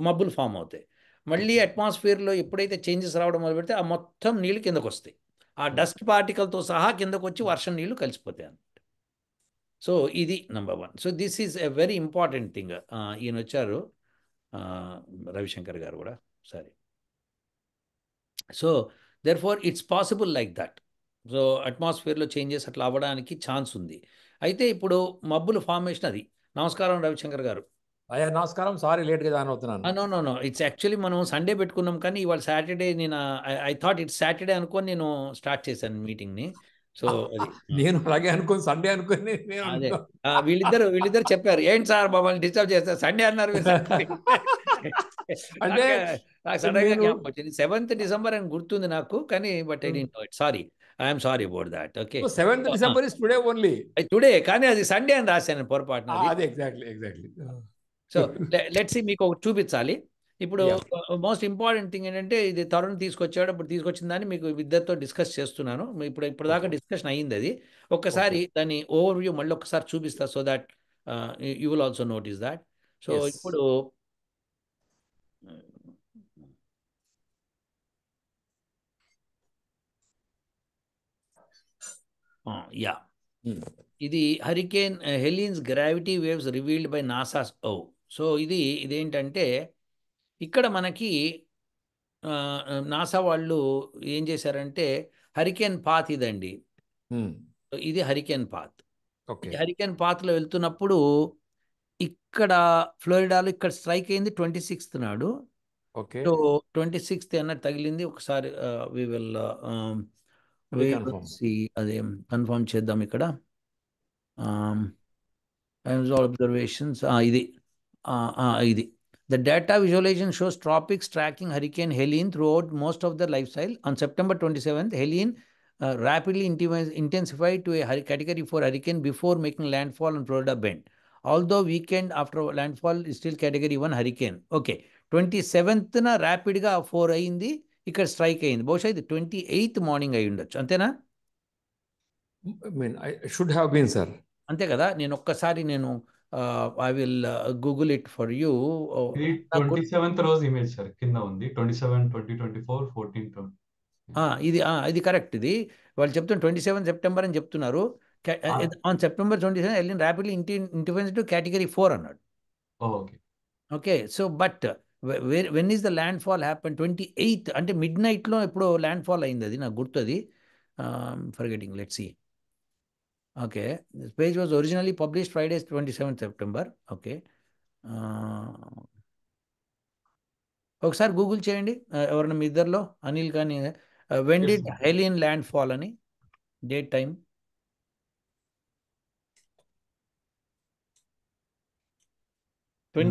మబ్బులు ఫామ్ అవుతాయి. మళ్ళీ అట్మాస్ఫియర్లో ఎప్పుడైతే చేంజెస్ రావడం మొదలు పెడితే ఆ మొత్తం నీళ్ళు కిందకు వస్తాయి. ఆ డస్ట్ పార్టికల్తో సహా కిందకు వచ్చి వర్షం నీళ్ళు కలిసిపోతాయి అన్నమాట. సో ఇది number 1. So this is a very important thing. ఈయన వచ్చారు, రవిశంకర్ గారు కూడా. సరే, so therefore it's possible like that. So అట్మాస్ఫియర్లో చేంజెస్ అట్లా అవ్వడానికి ఛాన్స్ ఉంది. అయితే ఇప్పుడు మబ్బుల ఫార్మేషన్ అది. నమస్కారం రవిశంకర్ గారు. అయ్యా నమస్కారం, సారీ లేట్గా జాయిన్ అవుతున్నాను. నో, ఇట్స్ యాక్చువల్లీ మనం సండే పెట్టుకున్నాం, కానీ ఇవాళ Saturday. I thought it's Saturday అనుకొని నేను స్టార్ట్ చేశాను మీటింగ్ని. సో అది నేను అలాగే అనుకుని సండే అనుకుని అదే వీళ్ళిద్దరు చెప్పారు, ఏంటి సార్ మమ్మల్ని డిస్టర్బ్ చేస్తారు, సండే అన్నారు. అంటే సడన్గా జ్ఞాపకం వచ్చింది. 7th డిసెంబర్ అని గుర్తుంది నాకు, కానీ but I didn't know it. Sorry, I'm sorry about that. Okay, 7th December is today only. Today, కానీ అది సండే అని రాశాను పొరపాటున. అది ఎగ్జాక్ట్లీ. సో లెట్స్ సీ, మీకు ఒకటి చూపించాలి. ఇప్పుడు Yeah. మోస్ట్ ఇంపార్టెంట్ థింగ్ ఏంటంటే ఇది తరుణ్ తీసుకొచ్చాడు. ఇప్పుడు తీసుకొచ్చిన దాన్ని మీకు ఇద్దరితో డిస్కస్ చేస్తున్నాను. ఇప్పుడు దాకా Okay. డిస్కషన్ అయ్యింది అది. ఒక్కసారి దాని ఓవర్వ్యూ మళ్ళీ ఒకసారి చూపిస్తా, so that you will also notice that. So Yes. ఇప్పుడు యా, ఇది hurricane Helene's gravity waves revealed by NASA. So ఇదేంటంటే ఇక్కడ మనకి నాసా వాళ్ళు ఏం చేశారంటే హరికేన్ పాత్ ఇదండి. ఇది హరికేన్ పాత్. ఓకే. హరికేన్ పాత్లో వెళ్తున్నప్పుడు ఇక్కడ ఫ్లోరిడాలో ఇక్కడ స్ట్రైక్ అయింది 26th నాడు. ఓకే. సో 26th అన్నది తగిలింది. ఒకసారి వి విల్ అదే కన్ఫర్మ్ చేద్దాం ఇక్కడ. అబ్జర్వేషన్స్ ఇది ఇది the data visualization shows tropics tracking Hurricane Helene throughout most of the life cycle. On September 27th, Helene rapidly intensified to a category 4 hurricane before making landfall on Florida Bend. Although weekend after landfall is still category 1 hurricane. Okay, 27th na rapid ga 4 అయింది, ఇక్కడ strike అయింది. బహుశా ఇది 28th morning అయి ఉండొచ్చు, అంతేనా? I should have been, sir. అంతే కదా. నేను ఒక్కసారి I will Google it for you. 27th రోజు ఇమేజ్ సార్ కింద ఉంది. 27, 20, 24, 14, 20. ఇది కరెక్ట్. ఇది వాళ్ళు చెప్తున్నారు 27 సెప్టెంబర్ అని చెప్తున్నారు. ఆన్ September 27 వెళ్ళిన ర్యాపిడ్లీ ఇంటిఫెన్స్ టు కేటగిరీ 4 అన్నాడు. Okay. Okay, so but when is the land fall happen? 28th అంటే మిడ్ నైట్లో ఎప్పుడో ల్యాండ్ ఫాల్ అయింది. అది నాకు గుర్తుంది. Forgetting, let's see. Okay, this page was originally published Friday 27th September. Okay, ఒకసారి గూగుల్ చేయండి ఎవరైనా మీ ఇద్దరిలో, అనిల్ కానీ. When did Helene landfall అని date time.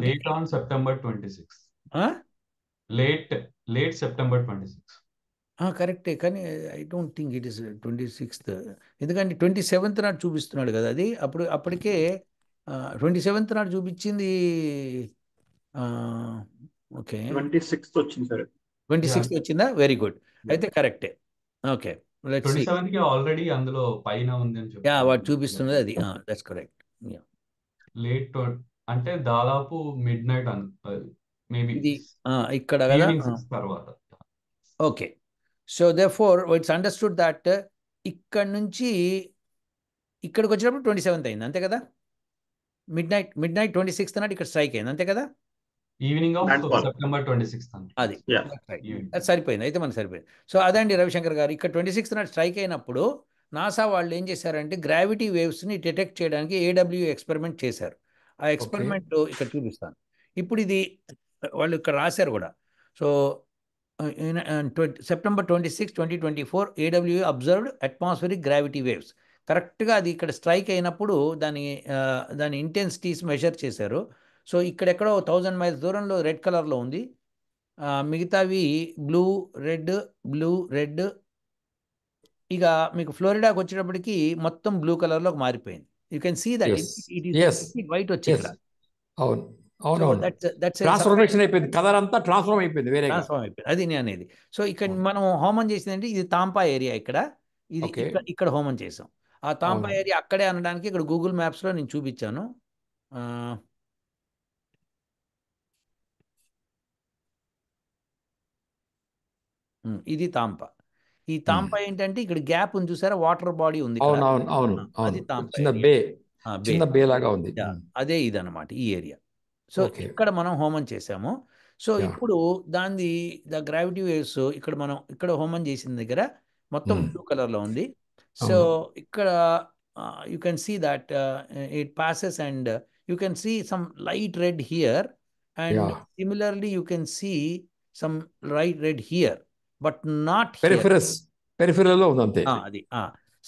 Late on September 26th. Late September 26th. కరెక్టే, కానీ I don't think it is 26th. ఎందుకంటే 27th నాడు చూపిస్తున్నాడు కదా అది. అప్పటికే 27th నాడు చూపించింది. ఓకే, 26th వచ్చింది సార్. 26th వచ్చిందా? వెరీ గుడ్, అయితే కరెక్టే. Okay, let's see. 27th కి ఆల్రెడీ అందులో పైన ఉంది అని యా, వాడు చూపిస్తున్నది అది. That's correct. లేట్ అంటే దాదాపు మిడ్ నైట్ మేబీ ఇది ఇక్కడ కదా తర్వాత. Okay, so therefore it's understood that ఇక్కడ నుంచి ఇక్కడికి వచ్చినప్పుడు 27th అయింది, అంతే కదా. మిడ్ నైట్ 26th నాడు ఇక్కడ స్ట్రైక్ అయింది, అంతే కదా. ఈవినింగ్ ఆఫ్ September 26th అది సరిపోయింది, అయితే మనకు సరిపోయింది. సో అదండి రవిశంకర్ గారు, ఇక్కడ 26th నాడు స్ట్రైక్ అయినప్పుడు నాసా వాళ్ళు ఏం చేశారంటే గ్రావిటీ వేవ్స్ని డిటెక్ట్ చేయడానికి AWE ఎక్స్పెరిమెంట్ చేశారు. ఆ ఎక్స్పెరిమెంట్ ఇక్కడ చూపిస్తాను. ఇప్పుడు ఇది వాళ్ళు ఇక్కడ రాశారు కూడా. So September 26, 2024 AWE observed atmospheric gravity waves. కరెక్ట్గా అది ఇక్కడ స్ట్రైక్ అయినప్పుడు దాని ఇంటెన్సిటీస్ మెజర్ చేశారు. సో ఇక్కడెక్కడో 1000 miles దూరంలో రెడ్ కలర్లో ఉంది, మిగతావి బ్లూ రెడ్. ఇక మీకు ఫ్లోరిడాకి వచ్చేటప్పటికి మొత్తం బ్లూ కలర్లోకి మారిపోయింది. You can see that it is white వచ్చి ఇక్కడ. అవును. ట్రాన్స్ఫర్మేషన్ అయిపోయింది, కలర్ అంతా ట్రాన్స్ఫార్మ్ అయిపోయింది, వేరే ట్రాన్స్ఫార్మ్ అయిపోయింది. అది నేను అనేది. సో ఇక్కడ మనం హోమం చేసిందంటే ఇది తాంపా ఏరియా. ఇక్కడ హోమం చేసాం. ఆ తాంపా ఏరియా అక్కడే అనడానికి ఇక్కడ గూగుల్ మ్యాప్స్లో నేను చూపించాను. ఇది తాంపా. ఈ తాంపా ఏంటంటే ఇక్కడ గ్యాప్ ఉంది చూసారా, వాటర్ బాడీ ఉంది, అది తాంపా. చిన్న బే లాగా ఉంది. అదే ఇదన్నమాట ఈ ఏరియా. సో ఇక్కడ మనం హోమం చేసాము. సో ఇప్పుడు ద గ్రావిటీ వేవ్స్ ఇక్కడ హోమం చేసిన దగ్గర మొత్తం బ్లూ కలర్లో ఉంది. సో ఇక్కడ you can see that it passes and you can see some light red here and similarly you can see some light red here, but not peripheral ఉంది అంతే. అది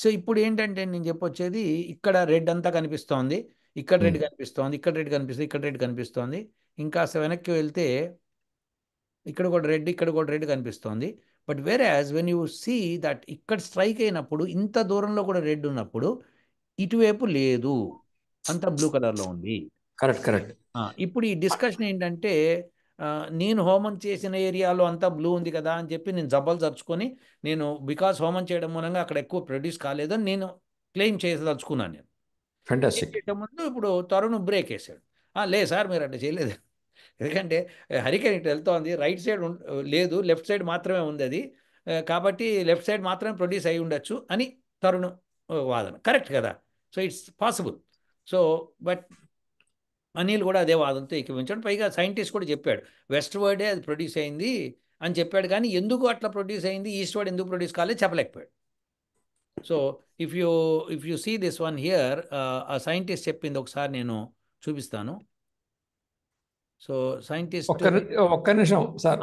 సో ఇప్పుడు ఏంటంటే నేను చెప్పొచ్చేది, ఇక్కడ రెడ్ అంతా కనిపిస్తోంది, ఇక్కడ రెడ్ కనిపిస్తోంది, ఇక్కడ రెడ్ కనిపిస్తుంది, ఇక్కడ రెడ్ కనిపిస్తోంది. ఇంకా వెనక్కి వెళ్తే ఇక్కడ కూడా రెడ్ కనిపిస్తోంది. But whereas when you see that ఇక్కడ స్ట్రైక్ అయినప్పుడు ఇంత దూరంలో కూడా రెడ్ ఉన్నప్పుడు ఇటువైపు లేదు, అంత బ్లూ కలర్లో ఉంది. కరెక్ట్. ఇప్పుడు ఈ డిస్కషన్ ఏంటంటే నేను హోమం చేసిన ఏరియాలో అంతా బ్లూ ఉంది కదా అని చెప్పి నేను జబ్బలు జరుచుకొని నేను బికాస్ హోమం చేయడం మూలంగా అక్కడ ఎక్కువ ప్రొడ్యూస్ కాలేదని నేను క్లెయిమ్ చేయదలుచుకున్నాను. నేను ఫెంటాస్టిక్. చేసే ముందు ఇప్పుడు తరుణ్ బ్రేక్ వేసాడు. లేదు సార్ మీరు అట్లా చేయలేదు, ఎందుకంటే హరికేన్ ఇటు వెళ్తోంది, రైట్ సైడ్ లేదు, లెఫ్ట్ సైడ్ మాత్రమే ఉంది అది, కాబట్టి లెఫ్ట్ సైడ్ మాత్రమే ప్రొడ్యూస్ అయి ఉండొచ్చు అని తరుణ్ వాదన. కరెక్ట్ కదా? So it's possible. So but Anil కూడా అదే వాదనతో ఏకీవించాడు. పైగా సైంటిస్ట్ కూడా చెప్పాడు వెస్ట్ వర్డే అది ప్రొడ్యూస్ అయింది అని చెప్పాడు, కానీ ఎందుకు అట్లా ప్రొడ్యూస్ అయింది, ఈస్ట్ వర్డ్ ఎందుకు ప్రొడ్యూస్ కాలేదు చెప్పలేకపోయాడు. So if you see this one here, ఆ సైంటిస్ట్ చెప్పింది ఒకసారి నేను చూపిస్తాను. సో సైంటిస్ట్ ఒక్క నిమిషం sir,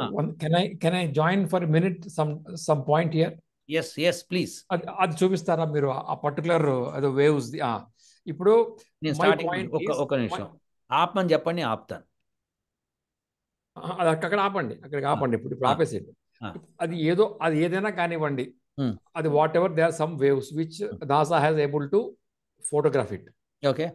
can I join for minute some point here? Yes please. అది చూపిస్తారా మీరు, ఆ పర్టికులర్ అదే వేవ్స్? ఇప్పుడు నేను స్టార్టింగ్ ఒక నిమిషం ఆపమని చెప్పండి, ఆపుతాను. అది అక్కడ ఆపండి, అక్కడికి ఆపండి, ఇప్పుడు ఆపేసేయండి. అది ఏదైనా కానివ్వండి, అది whatever they are some waves which NASA has able to photograph it. Okay,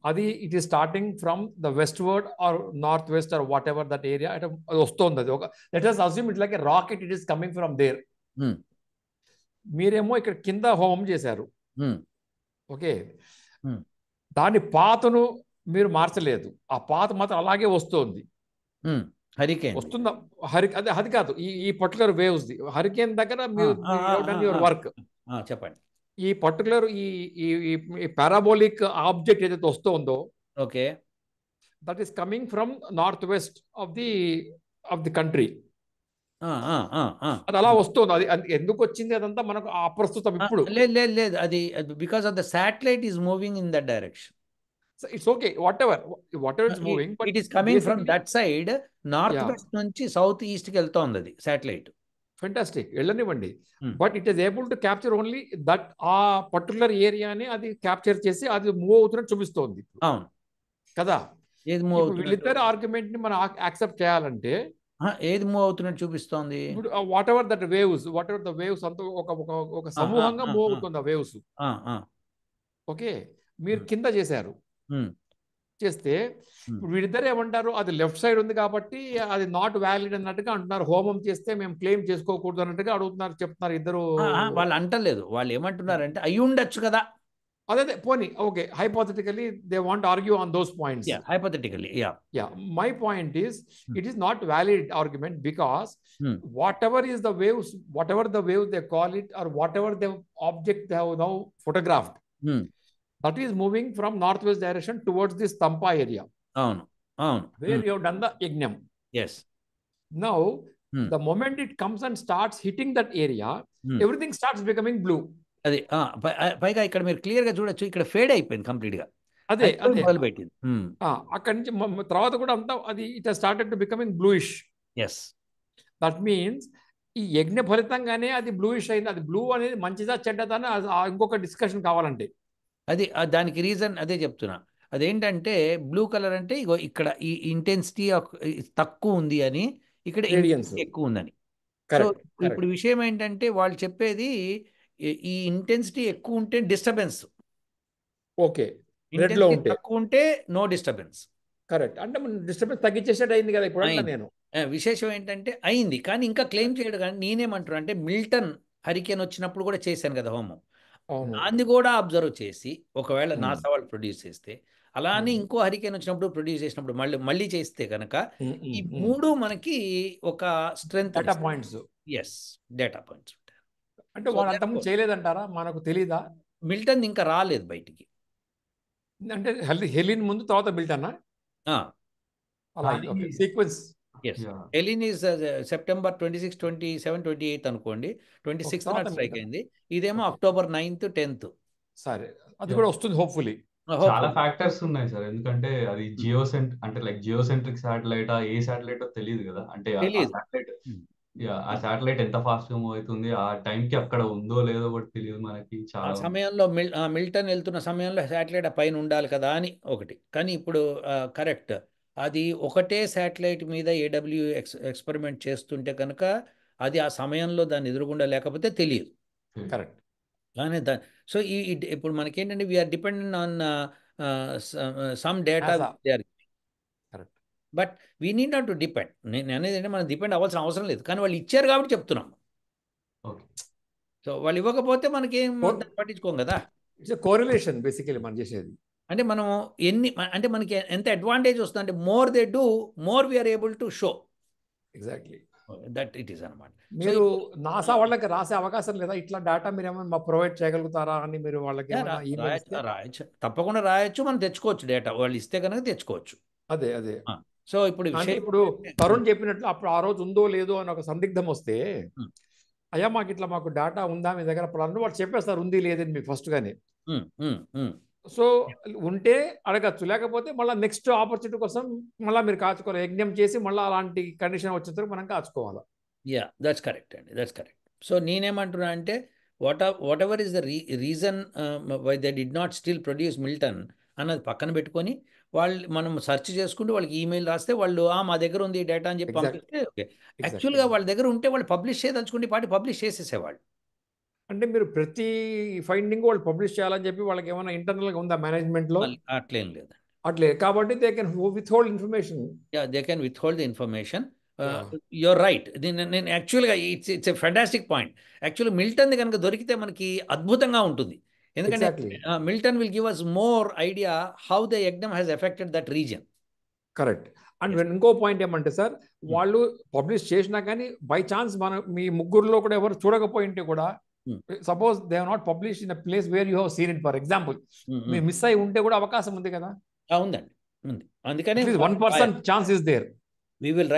అది it is starting from the westward or north west or whatever that area, అది వస్తుంది. అది ఒక let us assume it like a rocket, it is coming from there. మీరేమో ఇక్కడ కింద హోమం చేశారు, ఓకే, దాని పాతను మీరు మార్చలేదు, ఆ పాత మాత్రం అలాగే వస్తుంది. హరికేన్ వస్తుందా? అది కాదు, ఈ పర్టికులర్ వేవ్స్ ది హరికేన్ దగ్గర మీరు యువర్ వర్క్. చెప్పండి. ఈ పర్టికులర్ ఈ పారాబోలిక్ ఆబ్జెక్ట్ ఏదైతే వస్తుందో, okay, that is coming from north west of the country. అది అలా వస్తుంది. అది ఎందుకు వచ్చింది అదంతా మనకు అప్రస్తుతం ఇప్పుడు. లేదు, అది because of the satellite is moving in that direction. It's okay, whatever it's moving, but it is coming from that side, north west నుంచి సౌత్ ఈస్ట్ కి వెళ్తోంది అది సాటిలైట్. ఫెంటాస్టిక్, వెళ్ళనివ్వండి. But it is able to capture only that, ఆ particular ఏరియాని అది capture చేసి అది మూవ్ అవుతున్నట్టు చూపిస్తోంది. అవును కదా? ఏది మూవ్ అవుతుంది? వీళ్ళిద్దరు ఆర్గ్యుమెంట్ ని మనం యాక్సెప్ట్ చేయాలంటే ఏది మూవ్ అవుతున్నట్టు చూపిస్తోంది? ఇప్పుడు వాట్ ఎవర్ ద వేవ్స్ అంతా ఒక సమూహంగా మూవ్ అవుతుంది ఆ వేవ్స్. ఓకే, మీరు కింద చేశారు, చేస్తే ఇప్పుడు వీళ్ళిద్దరు ఏమంటారు, అది లెఫ్ట్ సైడ్ ఉంది కాబట్టి అది నాట్ వ్యాలిడ్ అన్నట్టుగా అంటున్నారు. హోమం చేస్తే మేము క్లెయిమ్ చేసుకోకూడదు అన్నట్టుగా అడుగుతున్నారు, చెప్తున్నారు ఇద్దరు. వాళ్ళు అంటలేదు, వాళ్ళు ఏమంటున్నారంటే అయి ఉండొచ్చు కదా. అదే పోనీ, okay, hypothetically they want argue on those points. Hypothetically, my point is it is not valid argument because whatever the waves they call it, or whatever the object they have now photographed, that is moving from northwest direction towards this Tampa area. Where you have done the yajnam. Yes. Now, the moment it comes and starts hitting that area, everything starts becoming blue. అది పైగా ఇక్కడ మీరు clear గా చూడొచ్చు, ఇక్కడ fade అయిపోయింది complete గా. అదే మొదలుపెట్టింది. అక్కడి నుంచి తర్వాత కూడా అంతా అది it started to becoming bluish. Yes, that means ఈ యజ్ఞ ఫలితంగానే అది బ్లూయిష్ అయింది. అది బ్లూ అనేది మంచిదా చెడ్డదా అని ఇంకొక డిస్కషన్ కావాలంటే, అది దానికి రీజన్ అదే చెప్తున్నా. అదేంటంటే బ్లూ కలర్ అంటే ఇగో ఇక్కడ ఈ ఇంటెన్సిటీ తక్కువ ఉంది అని, ఇక్కడ ఎక్కువ ఉందని. సో ఇప్పుడు విషయం ఏంటంటే వాళ్ళు చెప్పేది ఈ ఇంటెన్సిటీ ఎక్కువ ఉంటే డిస్టర్బెన్స్, ఓకే, తక్కువ ఉంటే నో డిస్టర్బెన్స్. కరెక్ట్, అంటే డిస్టర్బెన్స్ తగ్గించేసేట అయింది కదా ఇప్పుడు. అంటే నేను విశేషం ఏంటంటే అయింది, కానీ ఇంకా క్లెయిమ్ చేయడు. కానీ నేనేమంటున్నా అంటే మిల్టన్ హరికేన్ వచ్చినప్పుడు కూడా చేశాను కదా హోమం, దాన్ని కూడా అబ్జర్వ్ చేసి ఒకవేళ నాసా వాళ్ళు ప్రొడ్యూస్ చేస్తే, అలానే ఇంకో హరికేన్ వచ్చినప్పుడు ప్రొడ్యూస్ చేసినప్పుడు మళ్ళీ చేస్తే కనుక ఈ మూడు మనకి ఒక strength data points. Yes, data points ఉంటాయి. అంటే వాళ్ళు అంతకుముందు చేయలేదంటారా? మనకు తెలీదా? మిల్టన్ ఇంకా రాలేదు బయటికి. అంటే హెలిన్ ముందు తర్వాత మిల్టన్నా? అలా సీక్వెన్స్. హెలిన్ ఈజ్ సెప్టెంబర్ 26, 27, 28 అనుకోండి. 26 స్ట్రైక్ అయింది. ఇదేమో అక్టోబర్ 9th, 10th. సరే, అది కూడా వస్తుంది హోప్ఫుల్లీ. చాలా ఫ్యాక్టర్స్ ఉన్నాయి సార్, ఎందుకంటే అది జియోసెంట్రిక్ శాటిలైట్, ఏ శాటిలైట్ తెలియదు కదా. అంటే ఆ శాటిలైట్ ఎంత ఫాస్ట్ గా మూవ్ అవుతుంది, ఆ టైం కి అక్కడ ఉందో లేదో కూడా తెలియదు మనకి. చాలా సమయంలో మిల్టన్ వెళ్తున్న సమయంలో శాటిలైట్ పైన ఉండాలి కదా అని ఒకటి. కానీ ఇప్పుడు కరెక్ట్, అది ఒకటే శాటిలైట్ మీద ఏడబ్ల్యూ ఎక్స్పెరిమెంట్ చేస్తుంటే కనుక అది ఆ సమయంలో దాన్ని ఎదురుగుండా లేకపోతే తెలియదు. కరెక్ట్. కానీ సో ఇప్పుడు మనకేంటంటే we're dependent on some data. Correct. But we need not to depend. నేను అనేది అంటే మనం డిపెండ్ అవ్వాల్సిన అవసరం లేదు, కానీ వాళ్ళు ఇచ్చారు కాబట్టి చెప్తున్నాం. సో వాళ్ళు ఇవ్వకపోతే మనకేం పట్టించుకోం కదా. ఇట్స్ కోరిలేషన్ బేసికలీ మనం చేసేది. అంటే మనం అంటే మనకి ఎంత అడ్వాంటేజ్ వస్తుంది అంటే more they do more we're able to show. Exactly that it is అనమాట. మీరు నాసా వాళ్ళకి రాసే అవకాశం లేదా? ఇట్లా డేటా మీరు ఏమైనా మాకు ప్రొవైడ్ చేయగలుగుతారా అని మీరు వాళ్ళకి రాయొచ్చు, తప్పకుండా రాయొచ్చు, మనం తెచ్చుకోవచ్చు డేటా, వాళ్ళు ఇస్తే కనుక తెచ్చుకోవచ్చు. అదే సో ఇప్పుడు తరుణ్ చెప్పినట్లు అప్పుడు ఆ రోజు ఉందో లేదో అని ఒక సందిగ్ధం వస్తే, అయ్యా మాకు డేటా ఉందా మీ దగ్గర ప్లాన్, వాళ్ళు చెప్పేస్తారు ఉంది లేదని మీకు ఫస్ట్ గానే. సో ఉంటే అడగచ్చు, లేకపోతే మళ్ళీ నెక్స్ట్ ఆపర్చునిటీ కోసం మళ్ళీ మీరు కాచుకోవాలి, యజ్ఞం చేసి మళ్ళీ అలాంటి కండిషన్ వచ్చేందుకు మనం కాచుకోవాలి. యా, దట్స్ కరెక్ట్ అండి, దట్స్ కరెక్ట్. సో నేనేమంటున్నా అంటే whatever is the reason why they did not still produce Milton అన్నది పక్కన పెట్టుకొని మనం సెర్చ్ చేసుకుంటూ వాళ్ళకి ఈమెయిల్ రాస్తే వాళ్ళు మా దగ్గర ఉంది డేటా అని చెప్పి పంపిస్తే ఓకే. యాక్చువల్గా వాళ్ళ దగ్గర ఉంటే వాళ్ళు పబ్లిష్ చేయదలుచుకుంటే పాటి పబ్లిష్ చేసేసేవాళ్ళు. అంటే మీరు ప్రతి ఫైండింగ్ వాళ్ళు పబ్లిష్ చేయాలని చెప్పి వాళ్ళకి ఏమైనా ఇంటర్నల్గా ఉందా మేనేజ్మెంట్లో? అట్లేం లేదు. అట్లే కాబట్టి they can withhold information. Yeah, they can withhold the information. You're right. నేను యాక్చువల్గా it's a fantastic point. Actually మిల్టన్ది కనుక దొరికితే మనకి అద్భుతంగా ఉంటుంది. ఎందుకంటే Milton will give us more idea how the యజ్ఞం has effected that region. Correct. And ఇంకో పాయింట్ ఏమంటే సార్, వాళ్ళు పబ్లిష్ చేసినా కానీ బై ఛాన్స్ మీ ముగ్గురులో కూడా ఎవరు చూడకపోయింటే కూడా, suppose they have not publish in a place where you have seen it, for example మీరు మిస్ అయి ఉంటే కూడా అవకాశం ఉంది కదా. ఉందండి, ఉంది. అందుకని 1% chance is there. We will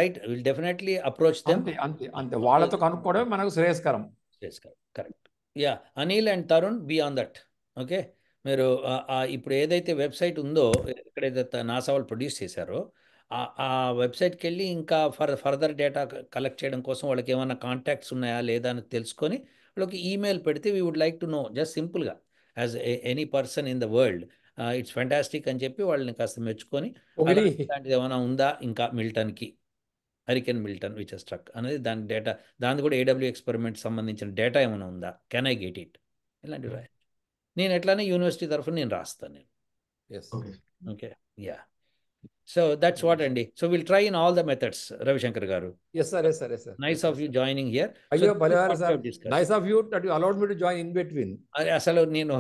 definitely approach them. అంతే వాళ్ళతో కనుక్కోవడమే మనకు శ్రేయస్కరం. Correct. Yeah, Anil and Tarun be on that. Okay, మీరు ఇప్పుడు ఏదైతే వెబ్సైట్ ఉందో, ఎక్కడైతే నాసా వాళ్ళు ప్రొడ్యూస్ చేశారో ఆ వెబ్సైట్కి వెళ్ళి ఇంకా ఫర్దర్ డేటా కలెక్ట్ చేయడం కోసం వాళ్ళకి ఏమైనా కాంటాక్ట్స్ ఉన్నాయా లేదా అని తెలుసుకొని వాళ్ళకి ఈమెయిల్ పెడితే we would like to know, just సింపుల్గా as any person in the world, it's fantastic అని చెప్పి వాళ్ళని కాస్త మెచ్చుకొని అలాంటిది ఏమైనా ఉందా ఇంకా మిల్టన్కి, హరికేన్ మిల్టన్ విచ్ స్ట్రక్ అనేది దాని డేటా, దాని కూడా AW ఎక్స్పెరిమెంట్ సంబంధించిన డేటా ఏమైనా ఉందా, కెన్ ఐ గెట్ ఇట్, ఇలాంటివి రాయాలి. నేను ఎట్లానే యూనివర్సిటీ తరఫున నేను రాస్తాను నేను. Okay, yeah. So that's what అండి. So will try in all the methods. Ravishankar గారు, nice of you joining here. అయ్యో బలవారు sir, nice of you that you allowed me to join in between. అసలు నేను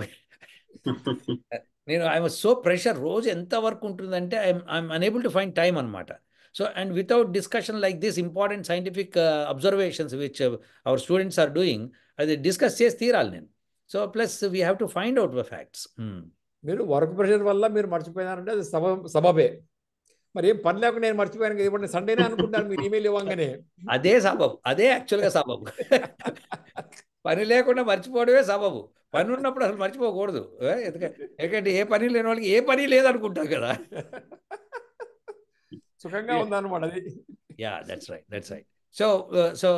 ఐ వాజ్ సో ప్రెషర్, రోజు ఎంత work ఉంటుందంటే I'm unable to find time అనమాట. So and without discussion like this important scientific observations which our students are doing, అది discuss చేసి తీరాలి నేను. So plus we have to find out the facts. మీరు work pressure వల్ల మీరు మర్చిపోయినారంటే అది సబబే. మరి ఏం పని లేకుండా నేను మర్చిపోయాను కదా, ఇప్పుడు సండేనే అనుకుంటాను మీరు ఈమెయిల్ ఇవ్వగానే. అదే సబబు, అదే యాక్చువల్గా సబబు. పని లేకుండా మర్చిపోవడమే సబబు. పని ఉన్నప్పుడు అసలు మర్చిపోకూడదు. ఎందుకంటే ఏ పని లేని వాళ్ళకి ఏ పని లేదనుకుంటారు కదా. సుఖంగా ఉందన్నమాట అది. Yeah, that's right. So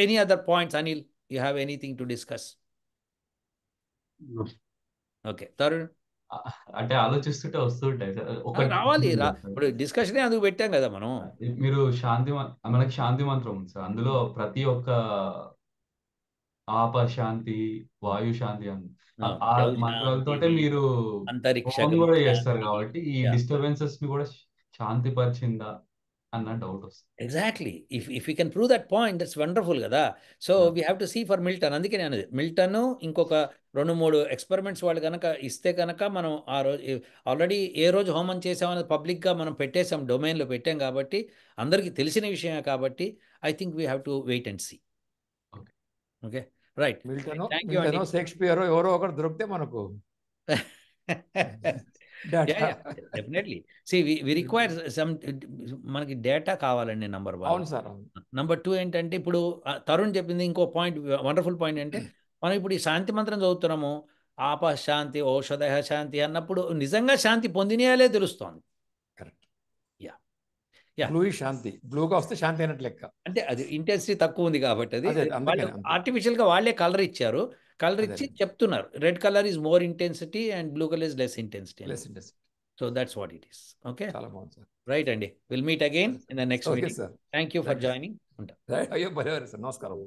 any other points Anil, you have anything to discuss? Okay, Tarun. అంటే ఆలోచిస్తుంటే వస్తుంటాయి సార్. రావాలి, ఇప్పుడు డిస్కషనే అందుకు పెట్టాం కదా మనం. మీరు మనకి శాంతి మంత్రం ఉంది సార్, అందులో ప్రతి ఒక్క ఆప శాంతి, వాయు శాంతి ఆ మంత్రాలతో మీరు కూడా చేస్తారు కాబట్టి ఈ డిస్టర్బెన్సెస్ ని కూడా శాంతి పరిచిందా అన్న డౌట్ వస్తుంది. Exactly, if you can prove that point, that's wonderful కదా. So we have to see for Milton. అందుకే నేను అనేది మిల్టన్ ఇంకొక 2-3 ఎక్స్పెరిమెంట్స్ వాళ్ళు కనుక ఇస్తే కనుక మనం ఆ రోజు ఆల్రెడీ ఏ రోజు హోమం చేసామనేది పబ్లిక్గా మనం పెట్టేసాం, డొమైన్లో పెట్టాం కాబట్టి అందరికీ తెలిసిన విషయమే కాబట్టి I think we have to wait and see. Okay, right. Milton, Shakespeare ఎవరో ఒకరు దొరికితే మనకు డెఫినెట్లీ. వి రిక్వైర్ సమ్, మనకి డేటా కావాలండి నంబర్ 1. అవును సార్. నంబర్ 2 ఏంటంటే, ఇప్పుడు తరుణ్ చెప్పింది ఇంకో పాయింట్, వండర్ఫుల్ పాయింట్ అంటే, మనం ఇప్పుడు ఈ శాంతి మంత్రం చదువుతున్నాము, ఆప శాంతి, ఔషధ శాంతి అన్నప్పుడు నిజంగా శాంతి పొందినయాలే తెలుస్తోంది. కరెక్ట్. యా, బ్లూ శాంతి, బ్లూగా వస్తే శాంతి అయినట్లు లెక్క. అంటే అది ఇంటెన్సిటీ తక్కువ ఉంది కాబట్టి అది ఆర్టిఫిషియల్గా వాళ్ళే కలర్ ఇచ్చారు, కలర్ ఇచ్చి చెప్తున్నారు red colour is more intensity and blue colour is less intensity. So that's what it is. Okay, right అండి. Will meet again in the next meeting. Thank you for joining. ఉంటా. అయ్యో, నమస్కారం.